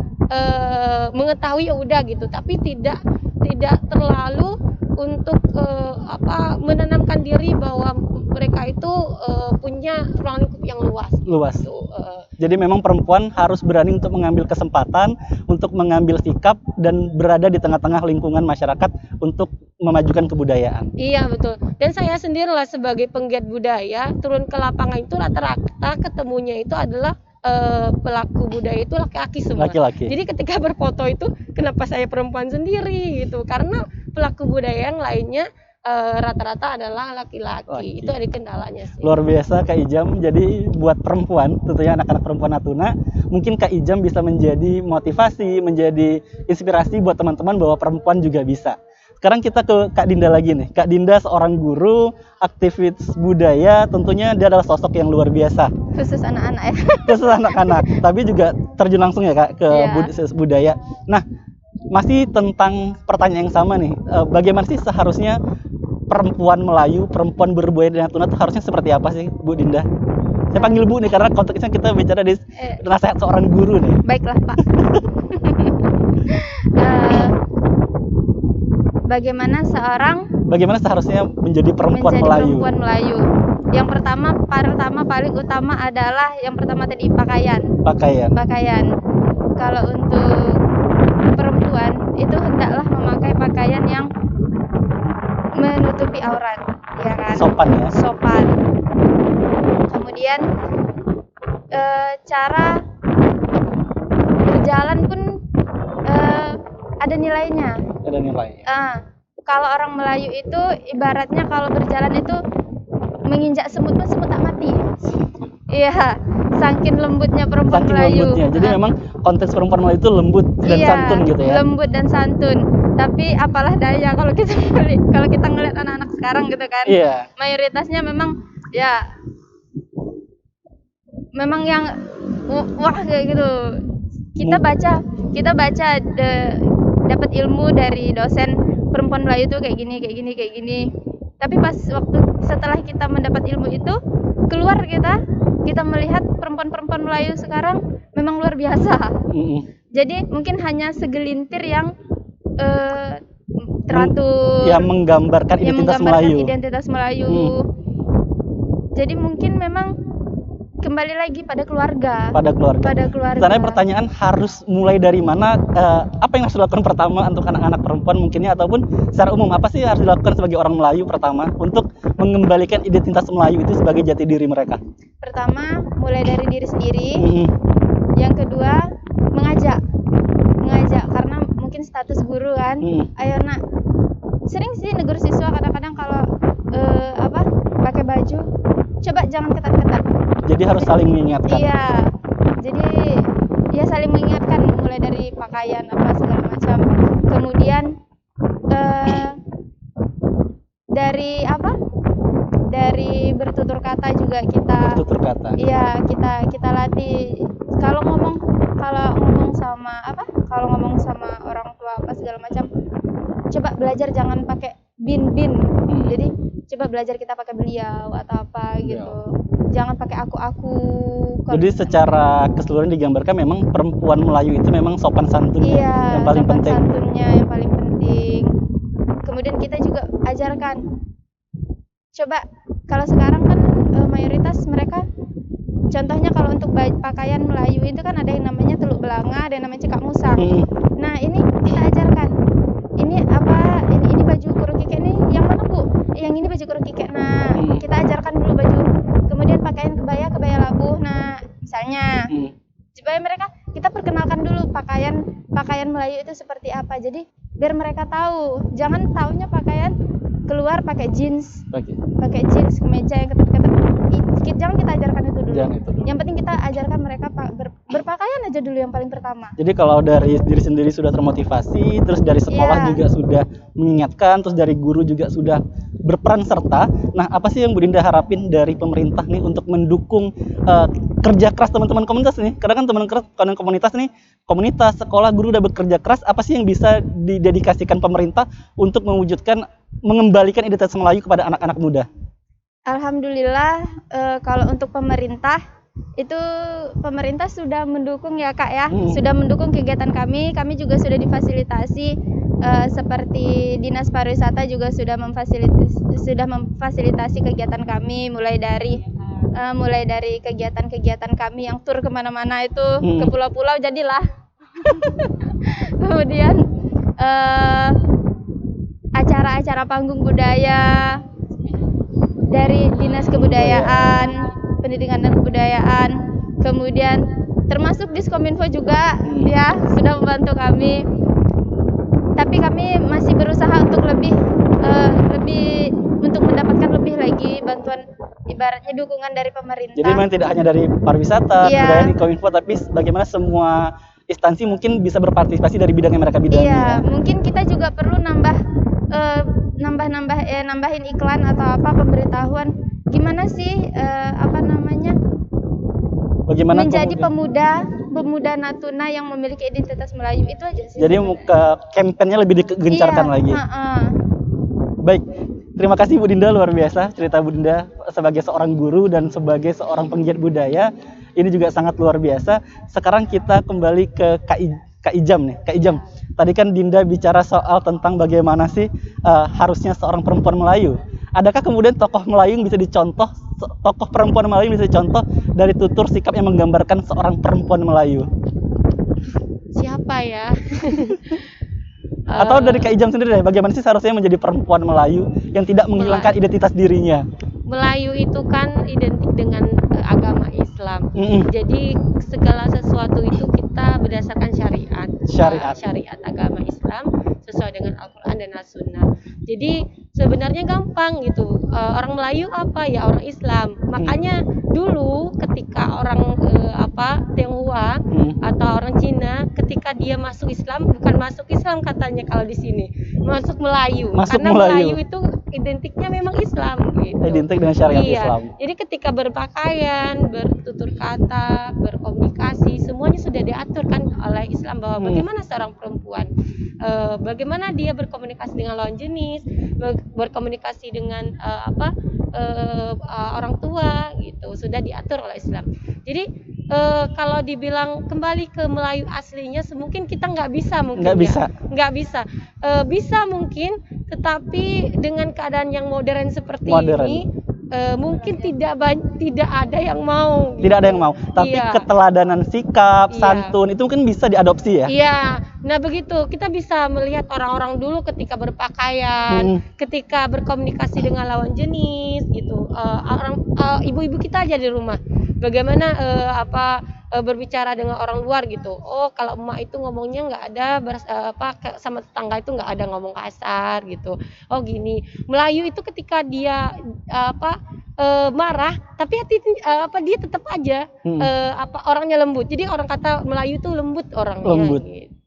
mengetahui ya udah gitu, tapi tidak terlalu untuk menanamkan diri bahwa mereka itu punya ruang lingkup yang luas. Gitu. Jadi memang perempuan harus berani untuk mengambil kesempatan, untuk mengambil sikap dan berada di tengah-tengah lingkungan masyarakat untuk memajukan kebudayaan. Iya betul. Dan saya sendiri lah sebagai penggiat budaya turun ke lapangan itu rata-rata ketemunya itu adalah pelaku budaya itu laki-laki semua. Laki-laki. Jadi ketika berfoto itu kenapa saya perempuan sendiri gitu? Karena pelaku budaya yang lainnya rata-rata adalah laki-laki. Itu ada kendalanya sih. Luar biasa Kak Ijam. Jadi buat perempuan, tentunya anak-anak perempuan Natuna, mungkin Kak Ijam bisa menjadi motivasi, menjadi inspirasi buat teman-teman bahwa perempuan juga bisa. Sekarang kita ke Kak Dinda lagi nih. Kak Dinda seorang guru, aktivis budaya, tentunya dia adalah sosok yang luar biasa. Khusus anak-anak ya. Khusus anak-anak, tapi juga terjun langsung ya Kak ke budaya. Nah, masih tentang pertanyaan yang sama nih. Bagaimana sih seharusnya perempuan Melayu, perempuan berbudaya di Natuna itu harusnya seperti apa sih, Bu Dinda? Saya panggil Bu nih karena konteksnya kita bicara di nasihat seorang guru nih. Baiklah Pak. Bagaimana seharusnya menjadi perempuan Melayu? Yang pertama paling utama adalah yang pertama tadi pakaian. Kalau untuk perempuan itu hendaklah memakai pakaian yang menutupi aurat, ya kan? Sopan. Kemudian cara berjalan pun ada nilainya. Kalau orang Melayu itu ibaratnya kalau berjalan itu menginjak semut pun semut tak mati. Iya, saking lembutnya perempuan Melayu. Jadi memang konteks perempuan Melayu itu lembut dan santun gitu ya. Lembut dan santun. Tapi apalah daya kalau kita ngeliat anak-anak sekarang gitu kan. Iya. Mayoritasnya memang yang wah kayak gitu. Kita baca dapat ilmu dari dosen perempuan Melayu tuh kayak gini. Tapi pas setelah kita mendapat ilmu itu, keluar kita melihat perempuan-perempuan Melayu sekarang memang luar biasa. Jadi mungkin hanya segelintir yang teratur, yang menggambarkan identitas Melayu. Jadi mungkin memang kembali lagi pada keluarga. Sebenarnya pertanyaan harus mulai dari mana? Apa yang harus dilakukan pertama untuk anak-anak perempuan mungkinnya, ataupun secara umum apa sih harus dilakukan sebagai orang Melayu pertama untuk mengembalikan identitas Melayu itu sebagai jati diri mereka? Pertama, mulai dari diri sendiri. Yang kedua, mengajak karena mungkin status guru kan. Ayo nak, sering sih negur siswa kadang-kadang kalau pakai baju, coba jangan ketat-ketat. Jadi harus saling mengingatkan. Iya. Jadi ya saling mengingatkan mulai dari pakaian apa segala macam. Kemudian dari bertutur kata juga kita. Iya, kita latih. Kalau ngomong sama orang tua apa segala macam, coba belajar jangan pakai bin. Jadi coba beliau atau apa gitu. jangan pakai aku. Jadi secara keseluruhan digambarkan memang perempuan Melayu itu memang sopan santun Iya, yang paling sopan penting. santunnya yang paling penting. Kemudian kita juga ajarkan. Coba kalau sekarang kan mayoritas mereka, contohnya kalau untuk pakaian Melayu itu kan ada yang namanya teluk belanga, ada yang namanya cekak musang. Nah ini kita ajarkan. Ini apa? Ini baju kurung kikek nih. Yang mana Bu? Yang ini baju kurung kikek. Nah kita ajarkan dulu baju. Kemudian pakaian kebaya labuh. Nah misalnya. Supaya mereka, kita perkenalkan dulu pakaian Melayu itu seperti apa. Jadi biar mereka tahu, jangan taunya pakaian keluar pakai jeans, kemeja yang ketat-ketat. Jangan kita ajarkan itu dulu. Yang penting kita ajarkan mereka berpakaian aja dulu yang paling pertama. Jadi kalau dari diri sendiri sudah termotivasi, terus dari sekolah juga sudah mengingatkan, terus dari guru juga sudah berperan serta. Nah, apa sih yang Bu Dinda harapin dari pemerintah nih untuk mendukung kerja keras teman-teman komunitas nih? Karena kan teman-teman komunitas nih, komunitas, sekolah, guru udah bekerja keras. Apa sih yang bisa didedikasikan pemerintah untuk mengembalikan identitas Melayu kepada anak-anak muda? Alhamdulillah, kalau untuk pemerintah itu pemerintah sudah mendukung ya Kak ya, sudah mendukung kegiatan kami juga sudah difasilitasi, seperti Dinas Pariwisata juga sudah memfasilitasi kegiatan kami, mulai dari kegiatan-kegiatan kami yang tur kemana-mana itu, ke pulau-pulau jadilah. Kemudian acara-acara panggung budaya dari Dinas Kebudayaan, Pendidikan dan Kebudayaan, kemudian termasuk Diskominfo juga ya sudah membantu kami. Tapi kami masih berusaha untuk lebih untuk mendapatkan lebih lagi bantuan, ibaratnya dukungan dari pemerintah. Jadi memang tidak hanya dari pariwisata, kebudayaan, Kominfo, tapi bagaimana semua instansi mungkin bisa berpartisipasi dari bidang yang mereka bidangi. Iya, mungkin kita juga perlu nambahin iklan atau apa, pemberitahuan gimana sih bagaimana menjadi pemuda Natuna yang memiliki identitas Melayu, itu aja sih. Jadi kampanye lebih digencarkan lagi. Baik, terima kasih Bu Dinda, luar biasa cerita Bu Dinda sebagai seorang guru dan sebagai seorang penggiat budaya. Ini juga sangat luar biasa. Sekarang kita kembali ke Kak Ijam nih. Kak Ijam, tadi kan Dinda bicara soal tentang bagaimana sih harusnya seorang perempuan Melayu. Adakah kemudian tokoh Melayu yang bisa dicontoh, tokoh perempuan Melayu yang bisa dicontoh dari tutur sikap yang menggambarkan seorang perempuan Melayu? Siapa ya? Atau dari Kak Ijam sendiri deh, bagaimana sih seharusnya menjadi perempuan Melayu yang tidak menghilangkan identitas dirinya? Melayu itu kan identik dengan agama Islam. Jadi segala sesuatu itu kita berdasarkan syariat agama Islam sesuai dengan Al-Quran dan As-Sunnah. Jadi sebenarnya gampang gitu. Orang Melayu apa ya? Orang Islam. Makanya dulu ketika orang Tionghoa atau orang Cina, ketika dia masuk Islam, bukan masuk Islam katanya kalau di sini, masuk Melayu. Karena Melayu itu identiknya memang Islam gitu. Identik dengan syariat Islam. Jadi ketika berpakaian, bertutur kata, berkomunikasi, semuanya sudah diatur kan oleh Islam bahwa bagaimana seorang perempuan, bagaimana dia berkomunikasi dengan lawan jenis, berkomunikasi dengan orang tua gitu, sudah diatur oleh Islam. Jadi kalau dibilang kembali ke Melayu aslinya, mungkin kita nggak bisa mungkin, tetapi dengan keadaan yang modern seperti ini, mungkin tidak ada yang mau. Tidak ada yang mau. Tapi keteladanan sikap, santun itu mungkin bisa diadopsi ya. Iya. Nah begitu, kita bisa melihat orang-orang dulu ketika berpakaian, ketika berkomunikasi dengan lawan jenis gitu. Ibu-ibu kita aja di rumah, bagaimana berbicara dengan orang luar gitu. Oh kalau emak itu ngomongnya nggak ada sama tetangga itu nggak ada ngomong kasar gitu. Oh gini, Melayu itu ketika dia marah tapi dia tetap aja orangnya lembut. Jadi orang kata Melayu itu lembut orangnya.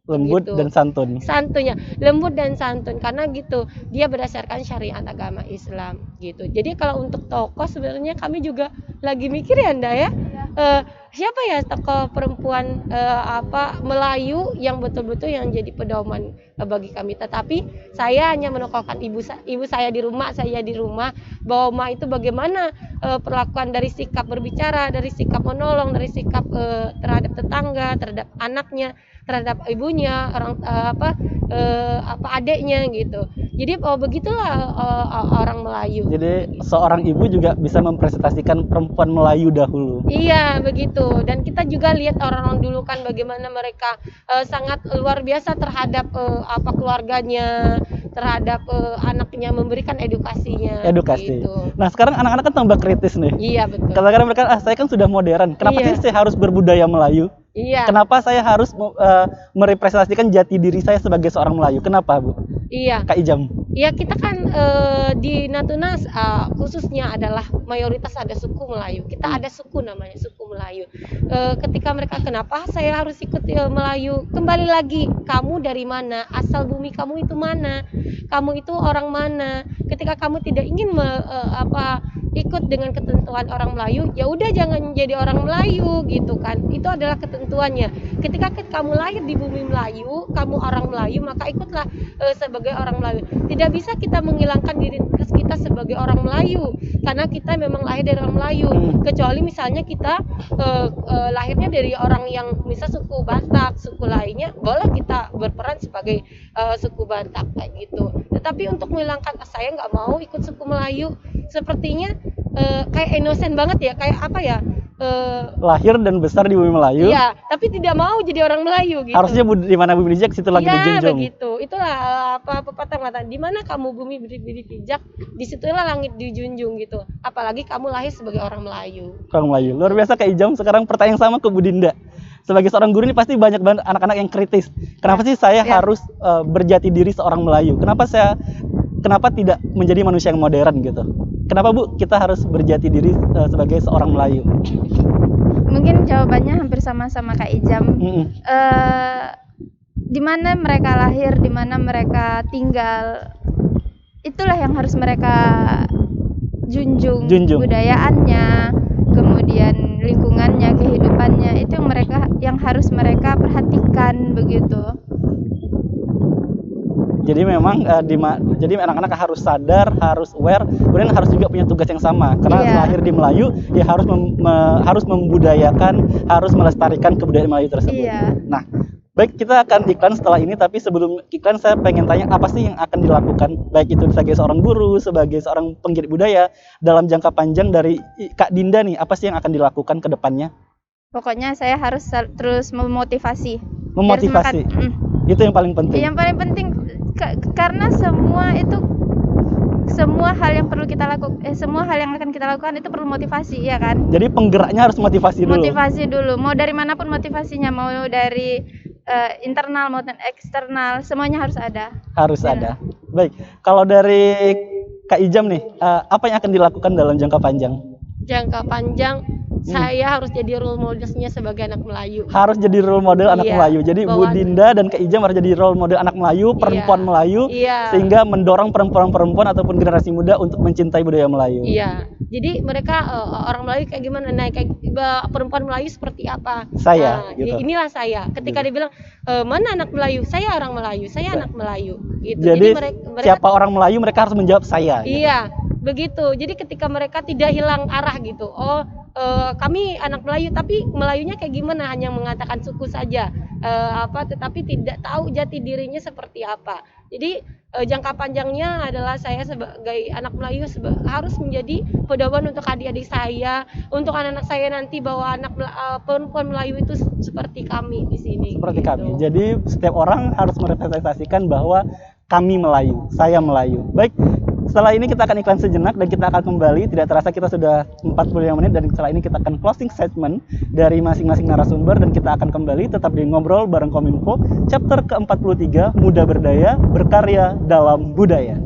Lembut dan santun. Santunnya lembut dan santun karena gitu dia berdasarkan syariat agama Islam gitu. Jadi kalau untuk tokoh sebenarnya kami juga lagi mikir ya Anda ya. siapa ya tokoh perempuan Melayu yang betul-betul yang jadi pedoman bagi kami. Tetapi saya hanya menokohkan ibu saya di rumah bahwa ma itu bagaimana perlakuan dari sikap berbicara, dari sikap menolong, dari sikap terhadap tetangga, terhadap anaknya, terhadap ibunya, adiknya gitu. Jadi begitulah orang Melayu. Jadi seorang ibu juga bisa mempresentasikan perempuan Melayu dahulu. Iya begitu, dan kita juga lihat orang-orang dulu kan bagaimana mereka sangat luar biasa terhadap keluarganya, terhadap anaknya, memberikan edukasinya. Edukasi. Gitu. Nah sekarang anak-anak kan tambah kritis nih. Iya betul. Kadang-kadang mereka, saya kan sudah modern. Kenapa Iya. sih saya harus berbudaya Melayu? Iya. Kenapa saya harus merepresentasikan jati diri saya sebagai seorang Melayu? Kenapa, Bu? Iya. Kak Ijam. Ya kita kan di Natuna khususnya adalah mayoritas ada suku Melayu. Kita ada suku namanya suku Melayu. Ketika mereka kenapa saya harus ikut Melayu? Kembali lagi, kamu dari mana? Asal bumi kamu itu mana? Kamu itu orang mana? Ketika kamu tidak ingin ikut dengan ketentuan orang Melayu, ya udah jangan jadi orang Melayu gitu kan. Itu adalah ketentuannya. Ketika kamu lahir di bumi Melayu, kamu orang Melayu, maka ikutlah sebagai orang Melayu. Tidak bisa kita menghilangkan diri kita sebagai orang Melayu karena kita memang lahir dari orang Melayu. Kecuali misalnya kita lahirnya dari orang yang misal suku Batak, suku lainnya, boleh kita berperan sebagai suku Batak kayak gitu. Tetapi untuk menghilangkan saya nggak mau ikut suku Melayu, sepertinya kayak innocent banget ya, kayak apa ya? Lahir dan besar di bumi Melayu. Iya, tapi tidak mau jadi orang Melayu gitu. Harusnya di mana bumi dijak situ lagi dijunjung. Iya, begitu. Itulah pepatah mengatakan di mana kamu bumi dipijak, disitulah langit dijunjung gitu. Apalagi kamu lahir sebagai orang Melayu. Orang Melayu. Luar biasa Kak Ijam. Sekarang pertanyaan sama ke Bu Dinda. Sebagai seorang guru ini pasti banyak banget anak-anak yang kritis. Kenapa sih saya harus berjati diri seorang Melayu? Kenapa tidak menjadi manusia yang modern gitu? Kenapa Bu kita harus berjati diri sebagai seorang Melayu? Mungkin jawabannya hampir sama-sama Kak Ijam. Di mana mereka lahir, di mana mereka tinggal, itulah yang harus mereka junjung. Budayaannya, kemudian lingkungannya, kehidupannya, itu yang harus mereka perhatikan begitu. Jadi memang jadi anak-anak harus sadar, harus aware, kemudian harus juga punya tugas yang sama. Karena lahir di Melayu, ya harus membudayakan, harus melestarikan kebudayaan Melayu tersebut. Iya. Nah, baik, kita akan iklan setelah ini, tapi sebelum iklan saya pengen tanya apa sih yang akan dilakukan, baik itu sebagai seorang guru, sebagai seorang penggiat budaya, dalam jangka panjang dari Kak Dinda nih, apa sih yang akan dilakukan ke depannya? Pokoknya saya harus terus memotivasi. Memotivasi. Itu yang paling penting. Yang paling penting karena semua hal yang perlu kita lakukan, semua hal yang akan kita lakukan itu perlu motivasi, ya kan? Jadi penggeraknya harus motivasi dulu. Motivasi dulu. Mau dari manapun motivasinya, mau dari internal maupun eksternal, semuanya harus ada. Harus ada. Baik, kalau dari Kak Ijam nih, apa yang akan dilakukan dalam jangka panjang? Jangka panjang saya harus jadi role modelnya sebagai anak Melayu. Harus jadi role model anak Melayu. Jadi Bu Dinda dan Kak Ijam harus jadi role model anak Melayu, perempuan Melayu, sehingga mendorong perempuan-perempuan ataupun generasi muda untuk mencintai budaya Melayu. Iya. Jadi mereka orang Melayu kayak gimana? Nah, kayak perempuan Melayu seperti apa? Saya. Gitu. Inilah saya. Ketika dia bilang mana anak Melayu? Saya orang Melayu. Saya anak Melayu. Gitu. Jadi mereka, siapa orang Melayu mereka harus menjawab saya. Iya. Gitu. Begitu. Jadi ketika mereka tidak hilang arah gitu. Kami anak Melayu, tapi Melayunya kayak gimana? Hanya mengatakan suku saja, tetapi tidak tahu jati dirinya seperti apa. Jadi jangka panjangnya adalah saya sebagai anak Melayu harus menjadi pedoman untuk adik-adik saya, untuk anak-anak saya nanti, bahwa perempuan Melayu itu seperti kami di sini. Seperti gitu. kami. Jadi setiap orang harus merepresentasikan bahwa kami Melayu, saya Melayu. Baik. Setelah ini kita akan iklan sejenak dan kita akan kembali. Tidak terasa kita sudah 45 menit dan setelah ini kita akan closing statement dari masing-masing narasumber dan kita akan kembali tetap di Ngobrol bareng Kominfo chapter ke-43 Muda Berdaya Berkarya dalam Budaya.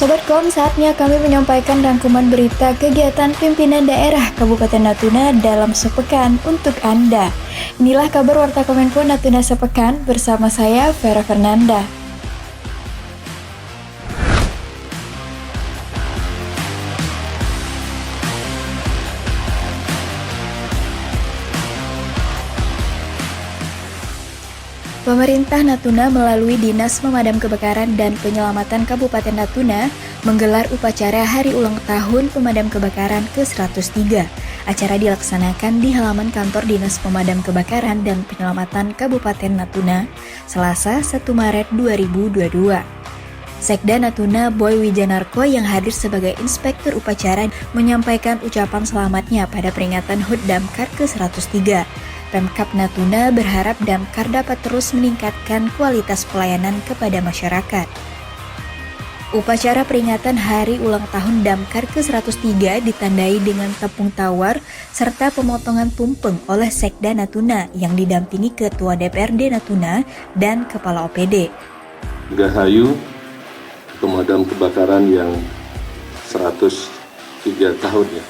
Sobat Kom, saatnya kami menyampaikan rangkuman berita kegiatan pimpinan daerah Kabupaten Natuna dalam sepekan untuk Anda. Inilah kabar Warta Kominfo Natuna sepekan bersama saya, Vera Fernanda. Pemerintah Natuna melalui Dinas Pemadam Kebakaran dan Penyelamatan Kabupaten Natuna menggelar upacara Hari Ulang Tahun Pemadam Kebakaran ke-103. Acara dilaksanakan di halaman kantor Dinas Pemadam Kebakaran dan Penyelamatan Kabupaten Natuna, Selasa 1 Maret 2022. Sekda Natuna Boy Wijanarko yang hadir sebagai inspektur upacara menyampaikan ucapan selamatnya pada peringatan HUT Damkar ke-103. Pemkab Natuna berharap Damkar dapat terus meningkatkan kualitas pelayanan kepada masyarakat. Upacara peringatan Hari Ulang Tahun Damkar ke-103 ditandai dengan tepung tawar serta pemotongan tumpeng oleh Sekda Natuna yang didampingi Ketua DPRD Natuna dan Kepala OPD. Gahayu pemadam kebakaran yang 103 tahun ya.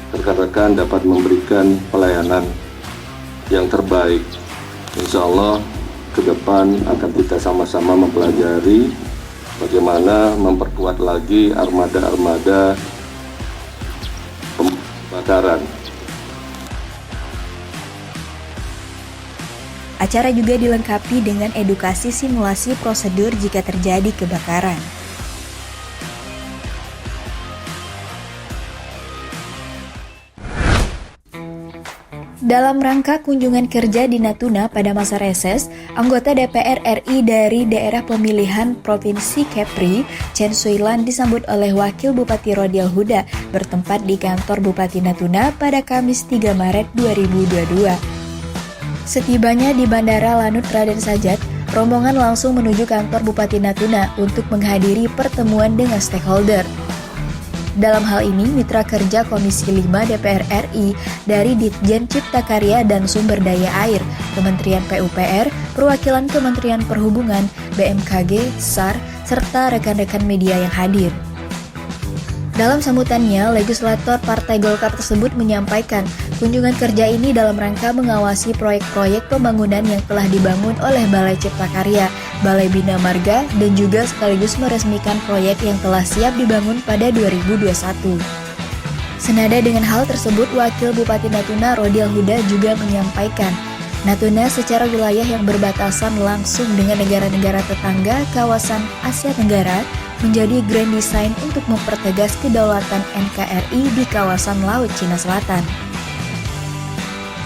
Rekan-rekan dapat memberikan pelayanan yang terbaik. Insya Allah ke depan akan kita sama-sama mempelajari bagaimana memperkuat lagi armada-armada kebakaran. Acara juga dilengkapi dengan edukasi simulasi prosedur jika terjadi kebakaran. Dalam rangka kunjungan kerja di Natuna pada masa reses, anggota DPR RI dari daerah pemilihan Provinsi Kepri, Chen Suilan disambut oleh Wakil Bupati Rodial Huda bertempat di kantor Bupati Natuna pada Kamis 3 Maret 2022. Setibanya di Bandara Lanut Raden Sajat, rombongan langsung menuju kantor Bupati Natuna untuk menghadiri pertemuan dengan stakeholder. Dalam hal ini, mitra kerja Komisi 5 DPR RI dari Ditjen Cipta Karya dan Sumber Daya Air, Kementerian PUPR, perwakilan Kementerian Perhubungan, BMKG, SAR, serta rekan-rekan media yang hadir. Dalam sambutannya, legislator Partai Golkar tersebut menyampaikan kunjungan kerja ini dalam rangka mengawasi proyek-proyek pembangunan yang telah dibangun oleh Balai Cipta Karya, Balai Bina Marga, dan juga sekaligus meresmikan proyek yang telah siap dibangun pada 2021. Senada dengan hal tersebut, Wakil Bupati Natuna Rodial Huda juga menyampaikan, Natuna secara wilayah yang berbatasan langsung dengan negara-negara tetangga kawasan Asia Tenggara menjadi grand design untuk mempertegas kedaulatan NKRI di kawasan Laut Cina Selatan.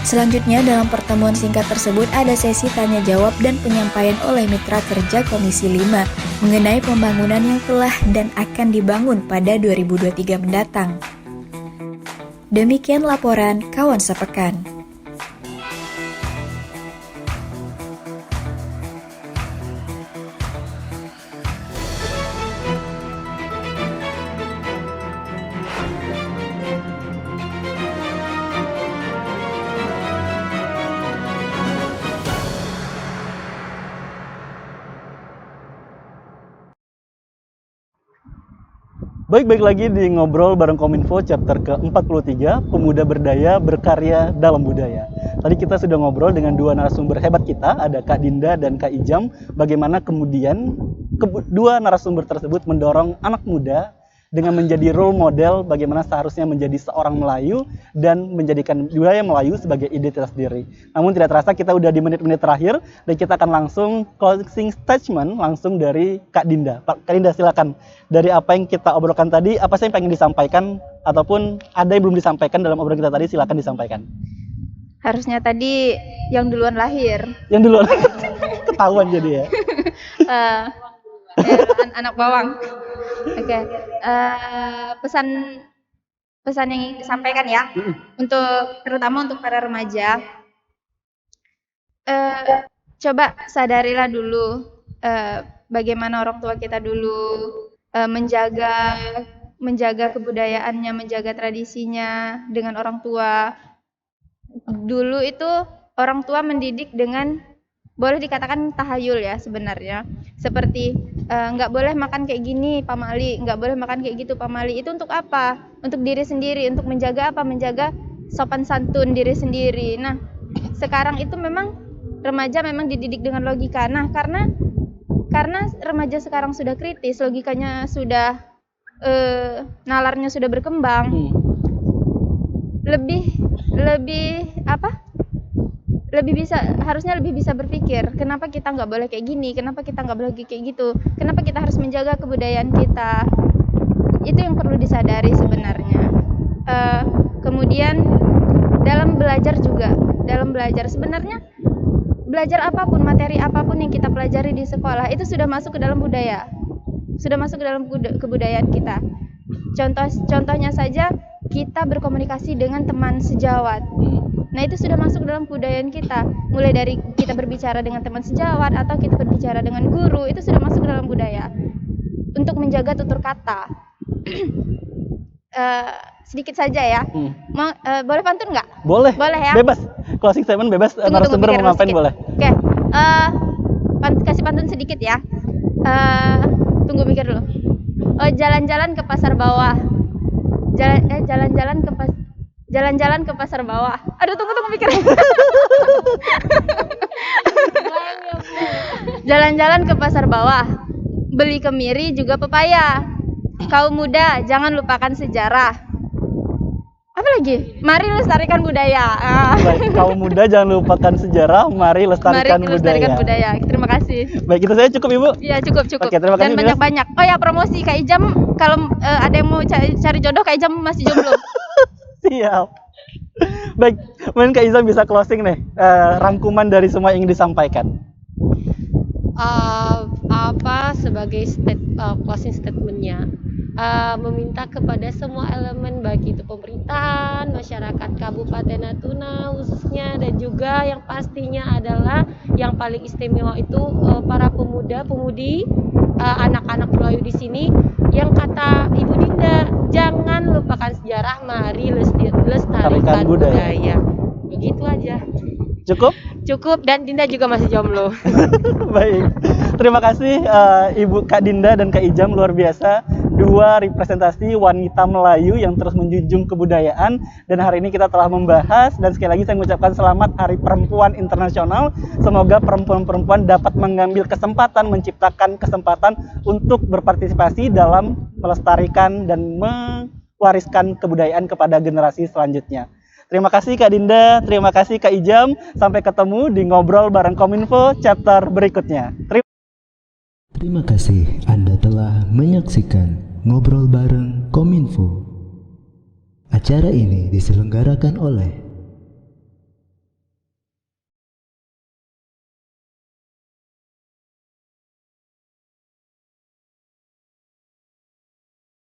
Selanjutnya dalam pertemuan singkat tersebut ada sesi tanya jawab dan penyampaian oleh mitra kerja Komisi 5 mengenai pembangunan yang telah dan akan dibangun pada 2023 mendatang. Demikian laporan Kawan Sepekan. Baik lagi di Ngobrol bareng Kominfo chapter ke-43, Pemuda Berdaya Berkarya Dalam Budaya. Tadi kita sudah ngobrol dengan dua narasumber hebat kita, ada Kak Dinda dan Kak Ijam, bagaimana kemudian kedua narasumber tersebut mendorong anak muda dengan menjadi role model bagaimana seharusnya menjadi seorang Melayu dan menjadikan budaya Melayu sebagai identitas diri. Namun tidak terasa kita udah di menit-menit terakhir dan kita akan langsung closing statement langsung dari Kak Dinda. Kak Dinda silakan. Dari apa yang kita obrolkan tadi, apa sih yang pengen disampaikan ataupun ada yang belum disampaikan dalam obrolan kita tadi, silakan disampaikan. Harusnya tadi yang duluan lahir. Yang duluan ketahuan jadi ya. Anak bawang. Oke. Pesan yang ingin disampaikan ya, terutama untuk para remaja. Coba sadarilah dulu bagaimana orang tua kita dulu menjaga kebudayaannya, menjaga tradisinya dengan orang tua. Dulu itu orang tua mendidik dengan boleh dikatakan tahayul ya sebenarnya. Seperti nggak boleh makan kayak gini Pak Mali, nggak boleh makan kayak gitu Pak Mali. Itu untuk apa? Untuk diri sendiri, untuk menjaga apa? Menjaga sopan santun diri sendiri. Nah, sekarang itu memang remaja memang dididik dengan logika. Nah, karena remaja sekarang sudah kritis, logikanya sudah nalarnya sudah berkembang. Harusnya lebih bisa berpikir, kenapa kita nggak boleh kayak gini, kenapa kita nggak boleh kayak gitu, kenapa kita harus menjaga kebudayaan kita. Itu yang perlu disadari sebenarnya. Kemudian dalam belajar sebenarnya belajar apapun, materi apapun yang kita pelajari di sekolah itu sudah masuk ke dalam budaya, sudah masuk ke dalam kebudayaan kita. Contohnya saja kita berkomunikasi dengan teman sejawat. Nah, itu sudah masuk dalam kebudayaan kita. Mulai dari kita berbicara dengan teman sejawat atau kita berbicara dengan guru, itu sudah masuk dalam budaya. Untuk menjaga tutur kata. Sedikit saja ya. Boleh pantun nggak? Boleh. Boleh ya? Bebas. Closing statement bebas, narasumber mau ngapain boleh. Oke. Kasih pantun sedikit ya. Tunggu mikir dulu. Jalan-jalan ke pasar bawah. Jalan-jalan ke pasar bawah. Aduh, tunggu mikir. Jalan-jalan ke pasar bawah. Beli kemiri juga pepaya. Kaum muda, jangan lupakan sejarah. Apa lagi? Mari lestarikan budaya. Baik, kaum muda jangan lupakan sejarah, mari lestarikan budaya. Terima kasih. Baik, itu saya cukup Ibu? Iya, cukup. Oke, terima kasih. Dan banyak-banyak. Oh ya, promosi Kak Ijam, kalau ada yang mau cari jodoh, Kak Ijam masih jomblo. Siap. Baik, mungkin Kak Izam bisa closing nih, rangkuman dari semua yang disampaikan. Sebagai closing statementnya, meminta kepada semua elemen, baik itu pemerintahan, masyarakat Kabupaten Natuna khususnya, dan juga yang pastinya adalah yang paling istimewa itu para pemuda-pemudi, anak-anak Melayu di sini, yang kata Ibu Dinda, jangan lupakan sejarah, mari lestarikan budaya. Begitu aja. Cukup, dan Dinda juga masih jomblo. Baik, terima kasih Ibu Kak Dinda dan Kak Ijam, luar biasa. Dua representasi wanita Melayu yang terus menjunjung kebudayaan, dan hari ini kita telah membahas, dan sekali lagi saya mengucapkan selamat Hari Perempuan Internasional. Semoga perempuan-perempuan dapat mengambil kesempatan, menciptakan kesempatan untuk berpartisipasi dalam melestarikan dan mewariskan kebudayaan kepada generasi selanjutnya. Terima kasih Kak Dinda, terima kasih Kak Ijam. Sampai ketemu di Ngobrol Bareng Kominfo chapter berikutnya. Terima kasih Anda telah menyaksikan Ngobrol Bareng Kominfo. Acara ini diselenggarakan oleh